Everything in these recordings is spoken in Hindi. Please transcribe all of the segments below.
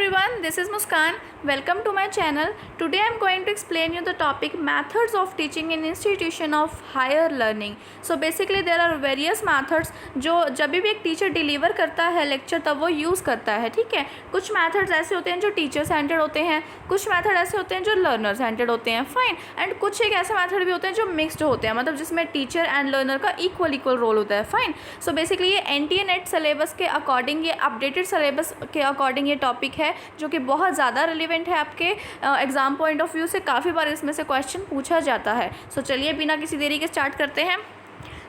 everyone, this is Muskan. Welcome to my channel. Today I am going to explain you the topic methods of teaching in institution of higher learning. So basically there are various methods जो जब भी एक टीचर डिलीवर करता है लेक्चर तब वो यूज़ करता है, ठीक है। कुछ मेथड्स ऐसे होते हैं जो टीचर सेंटर्ड होते हैं, कुछ मेथड ऐसे होते हैं जो लर्नर सेंटर्ड होते हैं, फाइन। एंड कुछ एक ऐसे मेथड भी होते हैं जो मिक्सड होते हैं, मतलब जिसमें टीचर एंड लर्नर का इक्वल रोल होता है, फाइन। सो बेसिकली ये एनटीए नेट सिलेबस के अकॉर्डिंग, ये अपडेटेड सिलेबस के अकॉर्डिंग ये टॉपिक है जो कि बहुत ज़्यादा रिलेवेंट है आपके एग्ज़ाम पॉइंट ऑफ व्यू से। काफ़ी बार इसमें से क्वेश्चन पूछा जाता है। सो चलिए बिना किसी देरी के स्टार्ट करते हैं।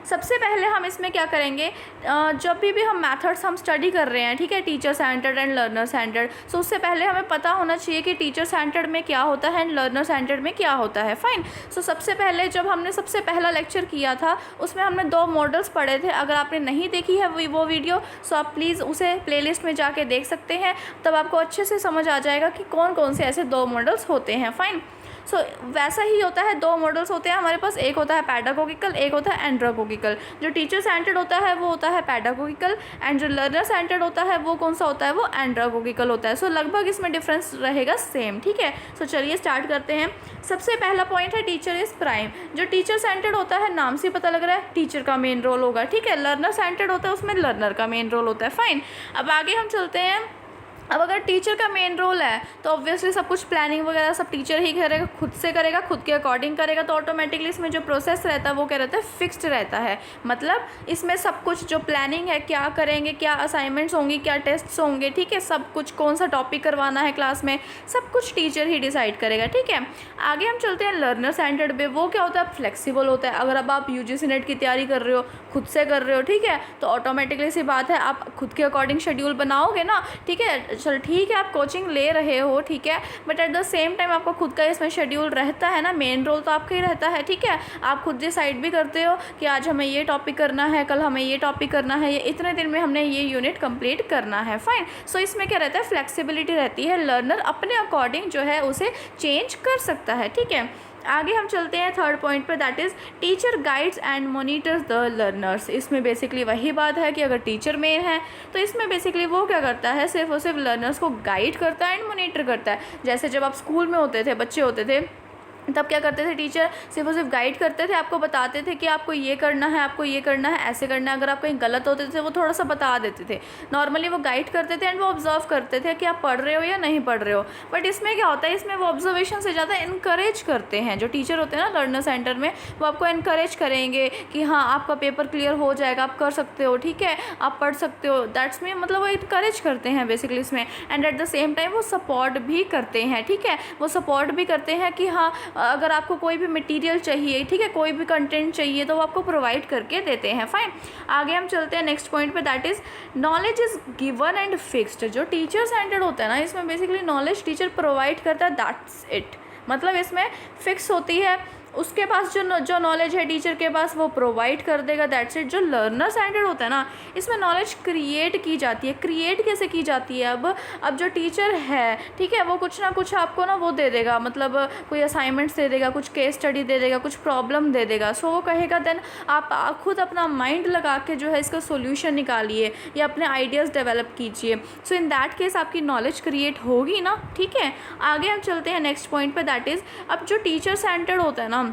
सबसे पहले हम इसमें क्या करेंगे, जब भी हम मेथड्स हम स्टडी कर रहे हैं, ठीक है, teacher centred and learner centred, so उससे पहले हमें पता होना चाहिए कि टीचर सेंटर्ड में क्या होता है एंड लर्नर सेंटर्ड में क्या होता है, फाइन। सो सबसे पहले जब हमने सबसे पहला लेक्चर किया था उसमें हमने 2 मॉडल्स पढ़े थे। अगर आपने नहीं देखी है वो वीडियो सो आप प्लीज़ उसे प्लेलिस्ट में जाके देख सकते हैं, तब आपको अच्छे से समझ आ जाएगा कि कौन कौन से ऐसे 2 मॉडल्स होते हैं, फाइन। सो वैसा ही होता है, 2 मॉडल्स होते हैं हमारे पास, एक होता है पैडागोगिकल, एक होता है एंड्रागोगिकल। जो टीचर सेंटर्ड होता है वो होता है पैडागोगिकल एंड जो लर्नर सेंटर्ड होता है वो कौन सा होता है, वो एंड्रागोगिकल होता है। सो लगभग इसमें डिफरेंस रहेगा सेम, ठीक है। सो चलिए स्टार्ट करते हैं। सबसे पहला पॉइंट है टीचर इज़ प्राइम। जो टीचर सेंटर्ड होता है नाम से पता लग रहा है टीचर का मेन रोल होगा, ठीक है। लर्नर सेंटर्ड होता है उसमें लर्नर का मेन रोल होता है, फाइन। अब आगे हम चलते हैं। अब अगर टीचर का मेन रोल है तो ऑब्वियसली सब कुछ प्लानिंग वगैरह सब टीचर ही करेगा, खुद से करेगा, खुद के अकॉर्डिंग करेगा, तो ऑटोमेटिकली इसमें जो प्रोसेस रहता है वो क्या रहता है, फिक्स्ड रहता है। मतलब इसमें सब कुछ जो प्लानिंग है, क्या करेंगे, क्या असाइनमेंट्स होंगी, क्या टेस्ट्स होंगे, ठीक है, सब कुछ, कौन सा टॉपिक करवाना है क्लास में, सब कुछ टीचर ही डिसाइड करेगा, ठीक है। आगे हम चलते हैं लर्नर सेंटर्ड पे। वो क्या होता है, फ्लेक्सिबल होता है। अगर अब आप यूजीसी नेट की तैयारी कर रहे हो, खुद से कर रहे हो, ठीक है, तो ऑटोमेटिकली सी बात है आप खुद के अकॉर्डिंग शेड्यूल बनाओगे ना, ठीक है। चल ठीक है, आप कोचिंग ले रहे हो, ठीक है, but at the same time आपका खुद का इसमें शेड्यूल रहता है ना, मेन रोल तो आपका ही रहता है, ठीक है। आप खुद डिसाइड भी करते हो कि आज हमें ये टॉपिक करना है, कल हमें ये टॉपिक करना है, ये इतने दिन में हमने ये यूनिट कंप्लीट करना है, फाइन। सो इसमें क्या रहता है, फ्लेक्सिबिलिटी रहती है। लर्नर अपने अकॉर्डिंग जो है उसे चेंज कर सकता है, ठीक है। आगे हम चलते हैं थर्ड पॉइंट पे, that is teacher guides and monitors the learners. इसमें बेसिकली वही बात है कि अगर टीचर मेन है तो इसमें बेसिकली वो क्या करता है, सिर्फ और सिर्फ लर्नर्स को गाइड करता है एंड मोनिटर करता है। जैसे जब आप स्कूल में होते थे, बच्चे होते थे, तब क्या करते थे, टीचर सिर्फ और सिर्फ गाइड करते थे, आपको बताते थे कि आपको ये करना है, आपको ये करना है, ऐसे करना है। अगर आप कहीं गलत होते थे वो थोड़ा सा बता देते थे। नॉर्मली वो गाइड करते थे एंड वो ऑब्जर्व करते थे कि आप पढ़ रहे हो या नहीं पढ़ रहे हो। बट इसमें क्या होता है, इसमें वो ऑब्जर्वेशन से ज़्यादा इनकरेज करते हैं। जो टीचर होते हैं ना लर्नर सेंटर में, वो आपको इनकरेज करेंगे कि हाँ आपका पेपर क्लियर हो जाएगा, आप कर सकते हो, ठीक है, आप पढ़ सकते हो। दैट्स मीन मतलब वो इनकरेज करते हैं बेसिकली इसमें। And at the same time वो सपोर्ट भी करते हैं, ठीक है, वो सपोर्ट भी करते हैं कि हाँ अगर आपको कोई भी मटेरियल चाहिए, ठीक है, कोई भी कंटेंट चाहिए तो वो आपको प्रोवाइड करके देते हैं, फाइन। आगे हम चलते हैं नेक्स्ट पॉइंट पे, that is knowledge is given and fixed. जो टीचर सेंटर्ड होता है ना, इसमें बेसिकली नॉलेज टीचर प्रोवाइड करता है, दैट्स इट। मतलब इसमें फिक्स होती है, उसके पास जो नॉलेज है टीचर के पास वो प्रोवाइड कर देगा, दैट्स इट। जो लर्नर सेंटर्ड होता है ना, इसमें नॉलेज क्रिएट की जाती है। क्रिएट कैसे की जाती है, अब जो टीचर है, ठीक है, वो कुछ ना कुछ आपको ना वो दे देगा, मतलब कोई असाइनमेंट्स दे देगा, कुछ केस स्टडी दे देगा, कुछ प्रॉब्लम दे देगा। सो वो कहेगा देन आप खुद अपना माइंड लगा के जो है इसका सोल्यूशन निकालिए या अपने आइडियाज़ डेवलप कीजिए। सो इन दैट केस आपकी नॉलेज क्रिएट होगी ना, ठीक है। आगे हम चलते हैं नेक्स्ट पॉइंट पे, दैट इज़ अब जो टीचर सेंटर्ड होता है ना,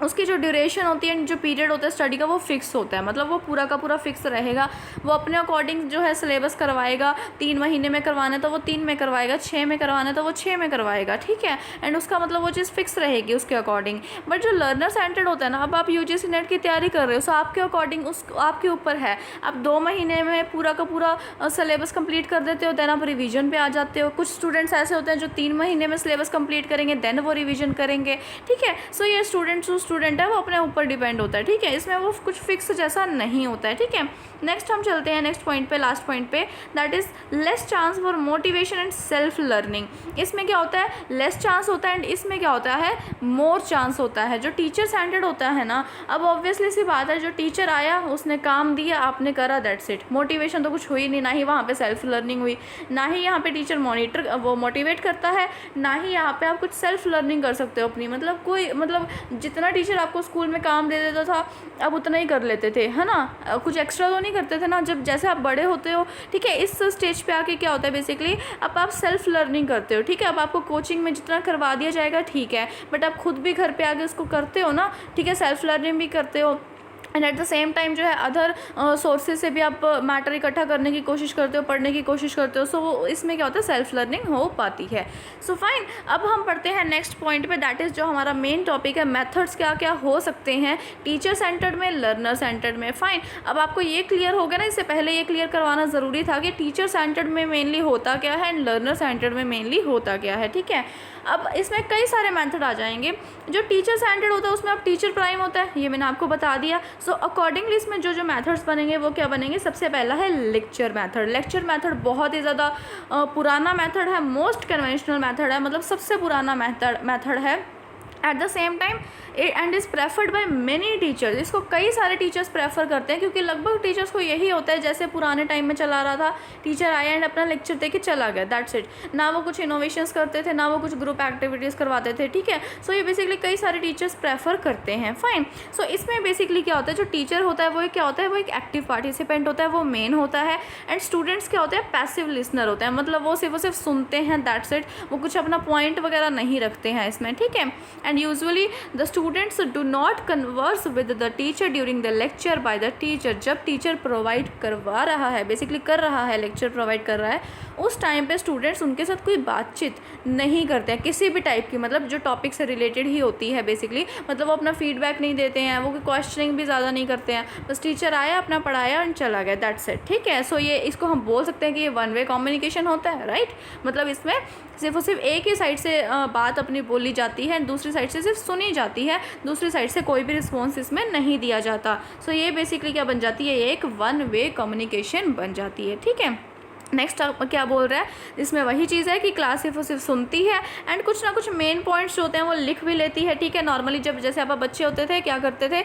उसकी जो ड्यूरेशन होती है, जो पीरियड होता है स्टडी का, वो फिक्स होता है। मतलब वो पूरा का पूरा फिक्स रहेगा। वो अपने अकॉर्डिंग जो है सिलेबस करवाएगा। 3 महीने में करवाना है तो वो 3 में करवाएगा, 6 में करवाना है तो वो 6 में करवाएगा, ठीक है। एंड उसका मतलब वो चीज़ फिक्स रहेगी उसके अकॉर्डिंग। बट जो लर्नर सेंटर्ड होता है ना, अब आप यूजीसी नेट की तैयारी कर रहे हो, सो आपके अकॉर्डिंग उस आपके ऊपर है। आप 2 महीने में पूरा का पूरा सिलेबस कंप्लीट कर देते हो, देन आप रिवीजन पे आ जाते हो। कुछ स्टूडेंट्स ऐसे होते हैं जो 3 महीने में सिलेबस कंप्लीट करेंगे, देन वो रिवीजन करेंगे, ठीक है। सो ये स्टूडेंट है वो अपने ऊपर डिपेंड होता है, ठीक है। इसमें वो कुछ फिक्स जैसा नहीं होता है, ठीक है। नेक्स्ट हम चलते हैं नेक्स्ट पॉइंट पे, लास्ट पॉइंट पे, that is less chance for motivation and self learning. इसमें क्या होता है, लेस चांस होता है एंड इसमें क्या होता है, मोर चांस होता है। जो टीचर सेंटर्ड होता है ना, अब ऑब्वियसली सी बात है, जो टीचर आया उसने काम दिया, आपने करा, दैट्स इट। मोटिवेशन तो कुछ हुई नहीं, ना ही वहाँ पे सेल्फ लर्निंग हुई, ना ही यहाँ पे टीचर वो मोटिवेट करता है, ना ही यहाँ पे आप कुछ सेल्फ लर्निंग कर सकते हो अपनी। मतलब कोई, मतलब जितना टीचर आपको स्कूल में काम दे देता था आप उतना ही कर लेते थे, है ना, कुछ एक्स्ट्रा तो नहीं करते थे ना। जब जैसे आप बड़े होते हो, ठीक है, इस स्टेज पे आके क्या होता है बेसिकली अब आप सेल्फ लर्निंग करते हो, ठीक है। अब आपको कोचिंग में जितना करवा दिया जाएगा ठीक है, बट आप खुद भी घर पे आके उसको करते हो ना, ठीक है, सेल्फ लर्निंग भी करते हो। And at the same time जो है अदर सोर्सेज से भी आप मैटर इकट्ठा करने की कोशिश करते हो, पढ़ने की कोशिश करते हो। सो इसमें क्या होता है, सेल्फ लर्निंग हो पाती है। सो फाइन, अब हम पढ़ते हैं नेक्स्ट पॉइंट पे, दैट इज़ जो हमारा मेन टॉपिक है, मेथड्स क्या क्या हो सकते हैं टीचर सेंटर्ड में, लर्नर सेंटर्ड में। फाइन, अब आपको ये क्लियर हो गया ना, इससे पहले ये क्लियर करवाना ज़रूरी था कि टीचर सेंटर्ड में मेनली होता क्या है एंड लर्नर सेंटर्ड में मेनली होता क्या है, ठीक है। अब इसमें कई सारे मेथड आ जाएंगे। जो टीचर सेंटर्ड होता है उसमें अब टीचर प्राइम होता है, ये मैंने आपको बता दिया। सो अकॉर्डिंगली इसमें जो जो मेथड्स बनेंगे वो क्या बनेंगे, सबसे पहला है लेक्चर मेथड। लेक्चर मेथड बहुत ही ज़्यादा पुराना मेथड है, मोस्ट कन्वेंशनल मेथड है, मतलब सबसे पुराना मेथड है। At the same time and is preferred by many teachers. इसको कई सारे टीचर्स प्रेफर करते हैं क्योंकि लगभग टीचर्स को यही होता है जैसे पुराने टाइम में चला रहा था, टीचर आया एंड अपना लेक्चर दे के चला गया, दैट्स इट। ना वो कुछ इनोवेशंस करते थे, ना वो कुछ ग्रुप एक्टिविटीज़ करवाते थे, ठीक है। सो ये बेसिकली कई सारे टीचर्स प्रेफर करते हैं। फाइन, सो इसमें बेसिकली क्या होता है, जो टीचर होता है वो क्या होता है, वो एक एक्टिव पार्टिसिपेंट होता है, वो मेन होता है। एंड स्टूडेंट्स क्या होते हैं, पैसिव लिसनर होते हैं, मतलब वो सिर्फ सुनते हैं, दैट्स इट। वो कुछ अपना पॉइंट वगैरह नहीं रखते हैं इसमें, ठीक है। And usually the students do not converse with the teacher during the lecture by the teacher. जब टीचर प्रोवाइड करवा रहा है, बेसिकली कर रहा है, लेक्चर प्रोवाइड कर रहा है, उस टाइम पे स्टूडेंट्स उनके साथ कोई बातचीत नहीं करते हैं किसी भी टाइप की, मतलब जो टॉपिक से रिलेटेड ही होती है बेसिकली। मतलब वो अपना फीडबैक नहीं देते हैं, वो क्वेश्चनिंग भी ज़्यादा नहीं करते हैं, बस टीचर आया, अपना पढ़ाया और चला गया, दैट्स इट, ठीक है। सो ये इसको हम बोल सकते हैं कि ये वन वे कम्युनिकेशन होता है, राइट। मतलब इसमें सिर्फ और सिर्फ एक ही साइड से बात अपनी बोली जाती है, दूसरी साइड से सिर्फ सुनी जाती है, दूसरी साइड से कोई भी रिस्पॉन्स इसमें नहीं दिया जाता। सो ये बेसिकली क्या बन जाती है, एक वन वे कम्युनिकेशन बन जाती है, ठीक है। नेक्स्ट क्या बोल रहा है, इसमें वही चीज़ है कि क्लास सिर्फ सुनती है एंड कुछ ना कुछ मेन पॉइंट्स जो होते हैं वो लिख भी लेती है, ठीक है। नॉर्मली जब जैसे आप बच्चे होते थे क्या करते थे,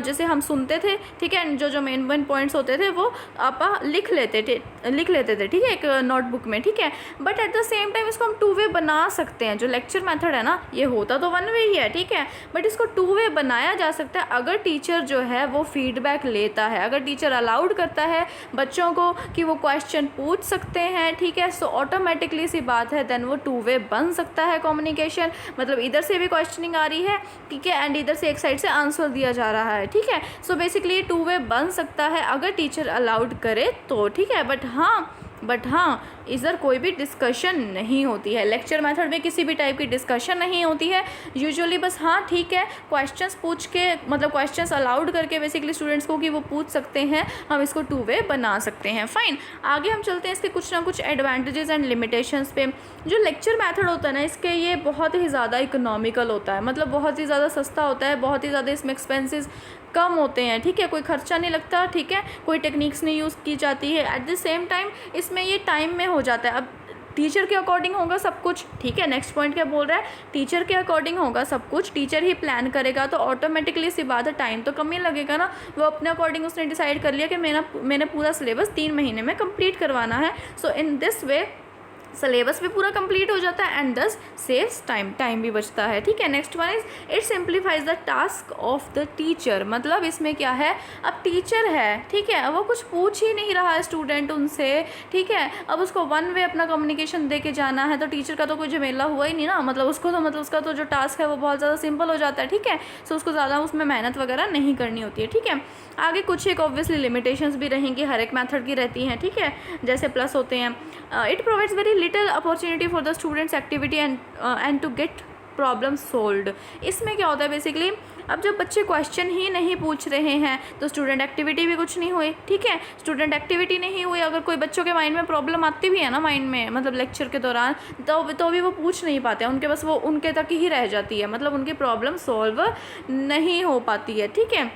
जैसे हम सुनते थे, ठीक है, एंड जो मेन पॉइंट्स होते थे वो आप लिख लेते थे, ठीक है, एक नोटबुक में, ठीक है। But at the same time इसको हम टू वे बना सकते हैं। जो लेक्चर मेथड है ना, ये होता तो वन वे ही है, ठीक है, बट इसको टू वे बनाया जा सकता है अगर टीचर जो है वो फीडबैक लेता है, अगर टीचर अलाउड करता है बच्चों को कि वो क्वेश्चन पूछ सकते हैं, ठीक है। सो ऑटोमेटिकली सी बात है, देन वो टू वे बन सकता है कम्युनिकेशन। मतलब इधर से भी क्वेश्चनिंग आ रही है, ठीक है, एंड इधर से एक साइड से आंसर दिया जा रहा है, ठीक है। सो बेसिकली टू वे बन सकता है अगर टीचर अलाउड करे तो, ठीक है। बट हाँ इधर कोई भी डिस्कशन नहीं होती है। लेक्चर मेथड में किसी भी टाइप की डिस्कशन नहीं होती है यूजुअली, बस हाँ ठीक है, क्वेश्चंस पूछ के, मतलब क्वेश्चंस अलाउड करके बेसिकली स्टूडेंट्स को कि वो पूछ सकते हैं, हम इसको टू वे बना सकते हैं। फाइन, आगे हम चलते हैं इसके कुछ ना कुछ एडवांटेजेस एंड लिमिटेशंस पे। जो लेक्चर मेथड होता है ना, इसके ये बहुत ही ज़्यादा इकोनॉमिकल होता है, मतलब बहुत ही ज़्यादा सस्ता होता है, बहुत ही ज़्यादा इसमें एक्सपेंसेस कम होते हैं, ठीक है, कोई खर्चा नहीं लगता, ठीक है, कोई टेक्निक्स नहीं यूज़ की जाती है। एट द सेम टाइम इसमें ये टाइम में हो जाता है। अब टीचर के अकॉर्डिंग होगा सब कुछ, ठीक है। नेक्स्ट पॉइंट क्या बोल रहा है, टीचर के अकॉर्डिंग होगा सब कुछ, टीचर ही प्लान करेगा, तो ऑटोमेटिकली सी बात है टाइम तो कम ही लगेगा ना। वो अपने अकॉर्डिंग उसने डिसाइड कर लिया कि मैंने पूरा सिलेबस 3 महीने में कंप्लीट करवाना है। सो इन दिस वे सिलेबस भी पूरा कंप्लीट हो जाता है एंड दस सेव्स टाइम भी बचता है, ठीक है। Next one is it simplifies the task of the teacher. मतलब इसमें क्या है, अब टीचर है, ठीक है, वो कुछ पूछ ही नहीं रहा है स्टूडेंट उनसे, ठीक है, अब उसको वन वे अपना कम्युनिकेशन दे के जाना है, तो टीचर का तो कोई झमेला हुआ ही नहीं ना। मतलब उसका तो जो टास्क है वो बहुत ज़्यादा सिंपल हो जाता है, ठीक है। सो उसको ज़्यादा उसमें मेहनत वगैरह नहीं करनी होती है, ठीक है। आगे कुछ एक ऑब्वियसली लिमिटेशंस भी रहेंगी, हर एक मेथड की रहती हैं, ठीक है। जैसे प्लस होते हैं, it provides very little opportunity for the students activity and to get problem solved. इसमें क्या होता है बेसिकली, अब जब बच्चे क्वेश्चन ही नहीं पूछ रहे हैं तो स्टूडेंट एक्टिविटी भी कुछ नहीं हुई, ठीक है। स्टूडेंट एक्टिविटी नहीं हुई, अगर कोई बच्चों के माइंड में प्रॉब्लम आती भी है ना, माइंड में मतलब लेक्चर के दौरान, तो भी वो पूछ नहीं पाते हैं, उनके बस वो उनके तक ही रह जाती है, मतलब उनकी प्रॉब्लम सॉल्व नहीं हो पाती है, ठीक है।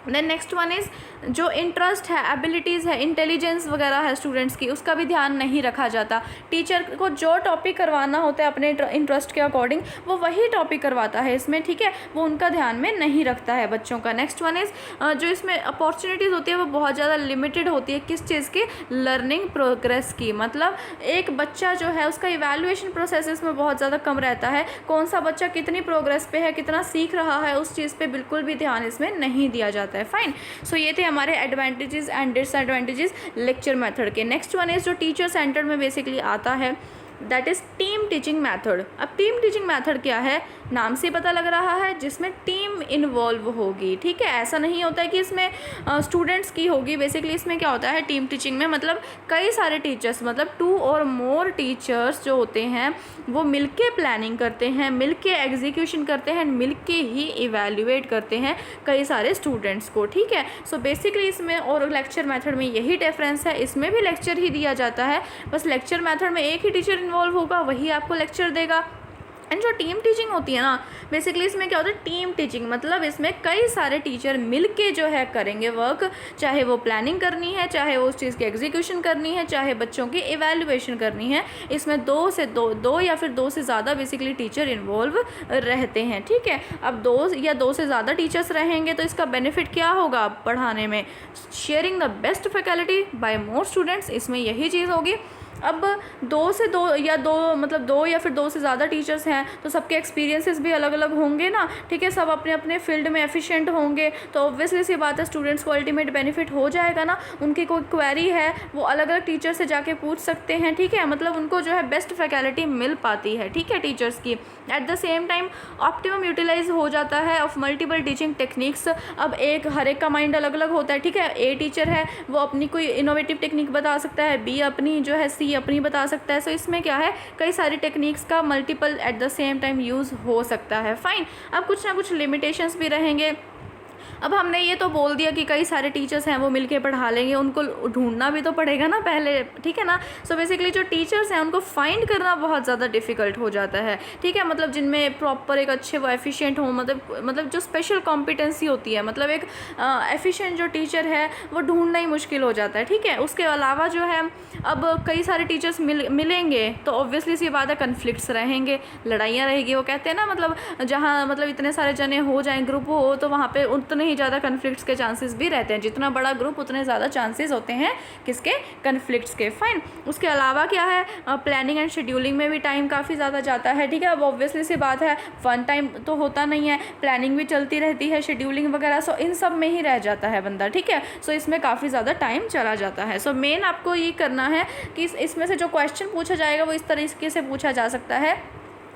देन नेक्स्ट वन इज़ जो इंटरेस्ट है, एबिलिटीज़ है, इंटेलिजेंस वगैरह है स्टूडेंट्स की, उसका भी ध्यान नहीं रखा जाता। टीचर को जो टॉपिक करवाना होता है अपने इंटरेस्ट के अकॉर्डिंग वो वही टॉपिक करवाता है इसमें, ठीक है, वो उनका ध्यान में नहीं रखता है बच्चों का। नेक्स्ट वन इज़ जो इसमें अपॉर्चुनिटीज़ होती है वो बहुत ज़्यादा लिमिटेड होती है। किस चीज़ की? लर्निंग प्रोग्रेस की। मतलब एक बच्चा जो है उसका इवैल्यूएशन प्रोसेस इसमें बहुत ज़्यादा कम रहता है। कौन सा बच्चा कितनी प्रोग्रेस पे है, कितना सीख रहा है, उस चीज़ पे बिल्कुल भी ध्यान इसमें नहीं दिया जाता है। फाइन। सो ये थे हमारे advantages and disadvantages lecture method के। नेक्स्ट वन इज़ जो टीचर सेंटर में बेसिकली आता है, that is team teaching method. अब टीम टीचिंग मेथड क्या है? नाम से पता लग रहा है, जिसमें टीम इन्वॉल्व होगी, ठीक है। ऐसा नहीं होता है कि इसमें स्टूडेंट्स की होगी। बेसिकली इसमें क्या होता है टीम टीचिंग में, मतलब कई सारे टीचर्स, मतलब 2 और मोर टीचर्स जो होते हैं वो मिलके प्लानिंग करते हैं, मिलके एग्जीक्यूशन करते हैं, मिलके ही इवैल्यूएट करते हैं कई सारे स्टूडेंट्स को, ठीक है। सो बेसिकली इसमें और लेक्चर मेथड में यही डिफरेंस है। इसमें भी लेक्चर ही दिया जाता है, बस लेक्चर मेथड में एक ही टीचर इन्वॉल्व होगा, वही आपको लेक्चर देगा। एंड जो टीम टीचिंग होती है ना, बेसिकली इसमें क्या होता है टीम टीचिंग, मतलब इसमें कई सारे टीचर मिलके जो है करेंगे वर्क, चाहे वो प्लानिंग करनी है, चाहे वो उस चीज़ की एग्जीक्यूशन करनी है, चाहे बच्चों की इवैल्यूएशन करनी है। इसमें दो या फिर दो से ज़्यादा बेसिकली टीचर इन्वॉल्व रहते हैं, ठीक है। अब 2 या 2 से ज़्यादा टीचर्स रहेंगे तो इसका बेनिफिट क्या होगा पढ़ाने में? Sharing the best faculty by more students, इसमें यही चीज़ होगी। अब 2 या फिर 2 से ज़्यादा टीचर्स हैं तो सबके एक्सपीरियंसेस भी अलग अलग होंगे ना, ठीक है। सब अपने अपने फील्ड में एफिशिएंट होंगे, तो ऑब्वियसली सी बात है स्टूडेंट्स को अल्टीमेट बेनिफिट हो जाएगा ना। उनकी कोई क्वेरी है वो अलग अलग टीचर से जाके पूछ सकते हैं, ठीक है। मतलब उनको जो है बेस्ट फैकल्टी मिल पाती है, ठीक है, टीचर्स की। At the same time optimum utilize हो जाता है ऑफ मल्टीपल टीचिंग टेक्निक्स। अब हर एक का माइंड अलग अलग होता है, ठीक है। ए टीचर है वो अपनी कोई इनोवेटिव टेक्निक बता सकता है, बी अपनी जो है, सी अपनी बता सकता है। सो इसमें क्या है कई सारी टेक्निक्स का multiple eight the same time use हो सकता है। फाइन। अब कुछ ना कुछ लिमिटेशंस भी रहेंगे। अब हमने ये तो बोल दिया कि कई सारे टीचर्स हैं वो मिलके पढ़ा लेंगे, उनको ढूंढना भी तो पड़ेगा ना पहले, ठीक है ना। सो बेसिकली जो टीचर्स हैं उनको फाइंड करना बहुत ज़्यादा डिफ़िकल्ट हो जाता है, ठीक है। मतलब जिनमें प्रॉपर एक अच्छे वो एफिशिएंट हो, मतलब जो स्पेशल कॉम्पिटेंसी होती है, मतलब एक एफिशिएंट जो टीचर है वो ढूंढना ही मुश्किल हो जाता है, ठीक है। उसके अलावा जो है अब कई सारे टीचर्स मिलेंगे तो ऑब्वियसली सी बात है कन्फ्लिक्ट्स रहेंगे, लड़ाइयाँ रहेगी। वो कहते हैं ना मतलब जहाँ मतलब इतने सारे जने हो जाएँ, ग्रुप हो, तो वहाँ पे उतने ही ज़्यादा कन्फ्लिक्ट्स के चांसेस भी रहते हैं। जितना बड़ा ग्रुप उतने ज़्यादा चांसेस होते हैं किसके? कन्फ्लिक्ट्स के। फाइन। उसके अलावा क्या है प्लानिंग एंड शेड्यूलिंग में भी टाइम काफ़ी ज़्यादा जाता है, ठीक है। अब ऑब्वियसली सी बात है वन टाइम तो होता नहीं है, प्लानिंग भी चलती रहती है, शेड्यूलिंग वगैरह, सो इन सब में ही रह जाता है बंदा, ठीक है। सो इसमें काफ़ी ज़्यादा टाइम चला जाता है। सो मेन आपको ये करना है कि इसमें से जो क्वेश्चन पूछा जाएगा वो इस तरीके से पूछा जा सकता है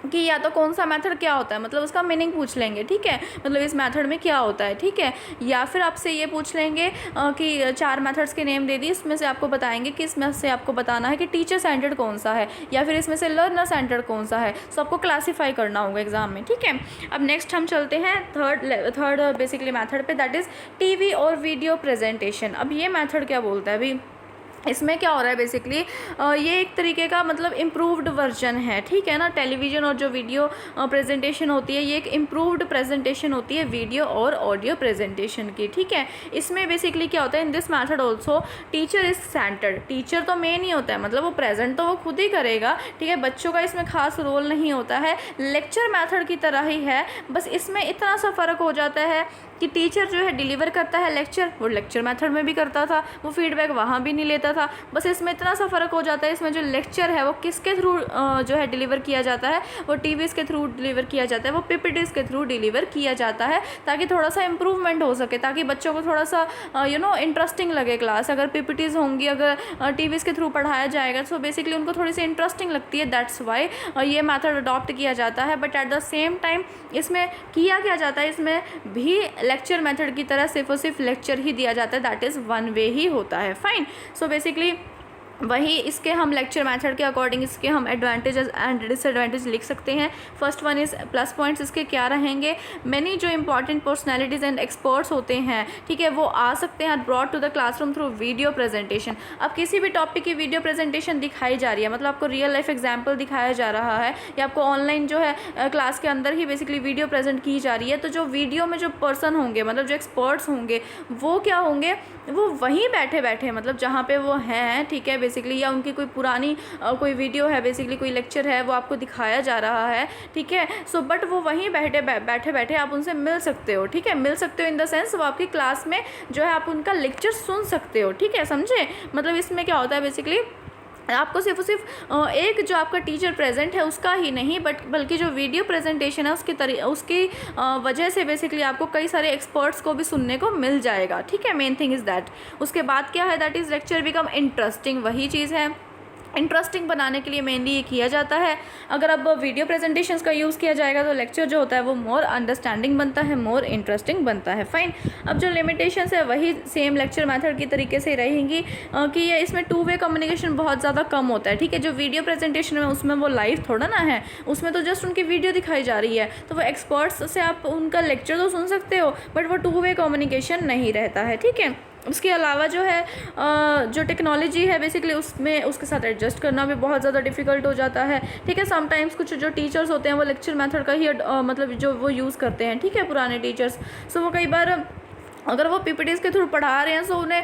कि या तो कौन सा मेथड क्या होता है, मतलब उसका मीनिंग पूछ लेंगे, ठीक है, मतलब इस मेथड में क्या होता है, ठीक है। या फिर आपसे ये पूछ लेंगे कि 4 मेथड्स के नेम दे दिए, इसमें से आपको बताएंगे कि इसमें से आपको बताना है कि टीचर सेंटर्ड कौन सा है या फिर इसमें से लर्नर सेंटर्ड कौन सा है। सो आपको क्लासीफाई करना होगा एग्जाम में, ठीक है। अब नेक्स्ट हम चलते हैं थर्ड बेसिकली मेथड पे, दैट इज़ टीवी और वीडियो प्रेजेंटेशन। अब ये मेथड क्या बोलता है अभी? इसमें क्या हो रहा है बेसिकली ये एक तरीके का मतलब इम्प्रूव्ड वर्जन है, ठीक है ना। टेलीविज़न और जो वीडियो प्रेजेंटेशन होती है ये एक इम्प्रूव्ड प्रेजेंटेशन होती है वीडियो और ऑडियो प्रेजेंटेशन की, ठीक है। इसमें बेसिकली क्या होता है, in this method also teacher is centred. Teacher तो मेन ही होता है, मतलब वो प्रेजेंट तो वो खुद ही करेगा, ठीक है। बच्चों का इसमें खास रोल नहीं होता है, लेक्चर मेथड की तरह ही है। बस इसमें इतना सा फ़र्क हो जाता है कि टीचर जो है डिलीवर करता है लेक्चर, वो लेक्चर मेथड में भी करता था, वो फीडबैक वहाँ भी नहीं लेता था। बस इसमें इतना सा फ़र्क हो जाता है, इसमें जो लेक्चर है वो किसके थ्रू जो है डिलीवर किया जाता है, वो टीवीज़ के थ्रू डिलीवर किया जाता है, वो पीपीटीज़ के थ्रू डिलीवर किया जाता है, ताकि थोड़ा सा इम्प्रूवमेंट हो सके, ताकि बच्चों को थोड़ा सा इंटरेस्टिंग लगे क्लास। अगर पीपीटीज़ होंगी, अगर टीवीज़ के थ्रू पढ़ाया जाएगा तो बेसिकली उनको थोड़ी सी इंटरेस्टिंग लगती है, दैट्स वाई ये मेथड अडॉप्ट किया जाता है। But at the same time इसमें किया क्या जाता है, इसमें भी लेक्चर मेथड की तरह सिर्फ और सिर्फ लेक्चर ही दिया जाता है, दैट इज़ वन वे ही होता है। फाइन। सो बेसिकली वही इसके हम लेक्चर मेथड के अकॉर्डिंग इसके हम एडवांटेजेस एंड डिसएडवांटेज लिख सकते हैं। First one is plus points इसके क्या रहेंगे, मैनी जो इंपॉर्टेंट पर्सनैलिटीज़ एंड एक्सपर्ट्स होते हैं, ठीक है, वो आ सकते हैं brought to the classroom through video presentation. अब किसी भी टॉपिक की वीडियो प्रेजेंटेशन दिखाई जा रही है, मतलब आपको रियल लाइफ एग्जाम्पल दिखाया जा रहा है या आपको ऑनलाइन जो है क्लास के अंदर ही बेसिकली वीडियो प्रेजेंट की जा रही है, तो जो वीडियो में जो पर्सन होंगे, मतलब जो एक्सपर्ट्स होंगे, वो क्या होंगे, वो वहीं बैठे बैठे, मतलब जहाँ पे वो हैं, ठीक है, बेसिकली, या उनकी कोई पुरानी कोई वीडियो है, बेसिकली कोई लेक्चर है, वो आपको दिखाया जा रहा है, ठीक है। सो बट वो वहीं बैठे बैठे आप उनसे मिल सकते हो, ठीक है, मिल सकते हो इन द सेंस वो आपकी क्लास में जो है आप उनका लेक्चर सुन सकते हो, ठीक है, समझे। मतलब इसमें क्या होता है, बेसिकली आपको सिर्फ और सिर्फ एक जो आपका टीचर प्रेजेंट है उसका ही नहीं, बल्कि जो वीडियो प्रेजेंटेशन है उसकी वजह से बेसिकली आपको कई सारे एक्सपर्ट्स को भी सुनने को मिल जाएगा, ठीक है। Main thing is that. उसके बाद क्या है, that is lecture become interesting. वही चीज़ है, इंटरेस्टिंग बनाने के लिए मेनली ये किया जाता है। अगर अब वीडियो प्रेजेंटेशंस का यूज़ किया जाएगा तो लेक्चर जो होता है वो मोर अंडरस्टैंडिंग बनता है, मोर इंटरेस्टिंग बनता है। फाइन। अब जो लिमिटेशंस है वही सेम लेक्चर मेथड की तरीके से रहेंगी कि ये इसमें टू वे कम्युनिकेशन बहुत ज़्यादा कम होता है, ठीक है। जो वीडियो प्रेजेंटेशन में उसमें वो लाइव थोड़ा ना है, उसमें तो जस्ट उनकी वीडियो दिखाई जा रही है, तो वो एक्सपर्ट्स से आप उनका लेक्चर तो सुन सकते हो, बट वो टू वे कम्युनिकेशन नहीं रहता है, ठीक है। उसके अलावा जो है जो टेक्नोलॉजी है बेसिकली उसमें उसके साथ एडजस्ट करना भी बहुत ज़्यादा डिफ़िकल्ट हो जाता है, ठीक है। समटाइम्स कुछ जो टीचर्स होते हैं वो लेक्चर मेथड का ही मतलब जो वो यूज़ करते हैं, ठीक है, पुराने टीचर्स। सो वो कई बार अगर वो पीपीटीज़ के थ्रू पढ़ा रहे हैं तो उन्हें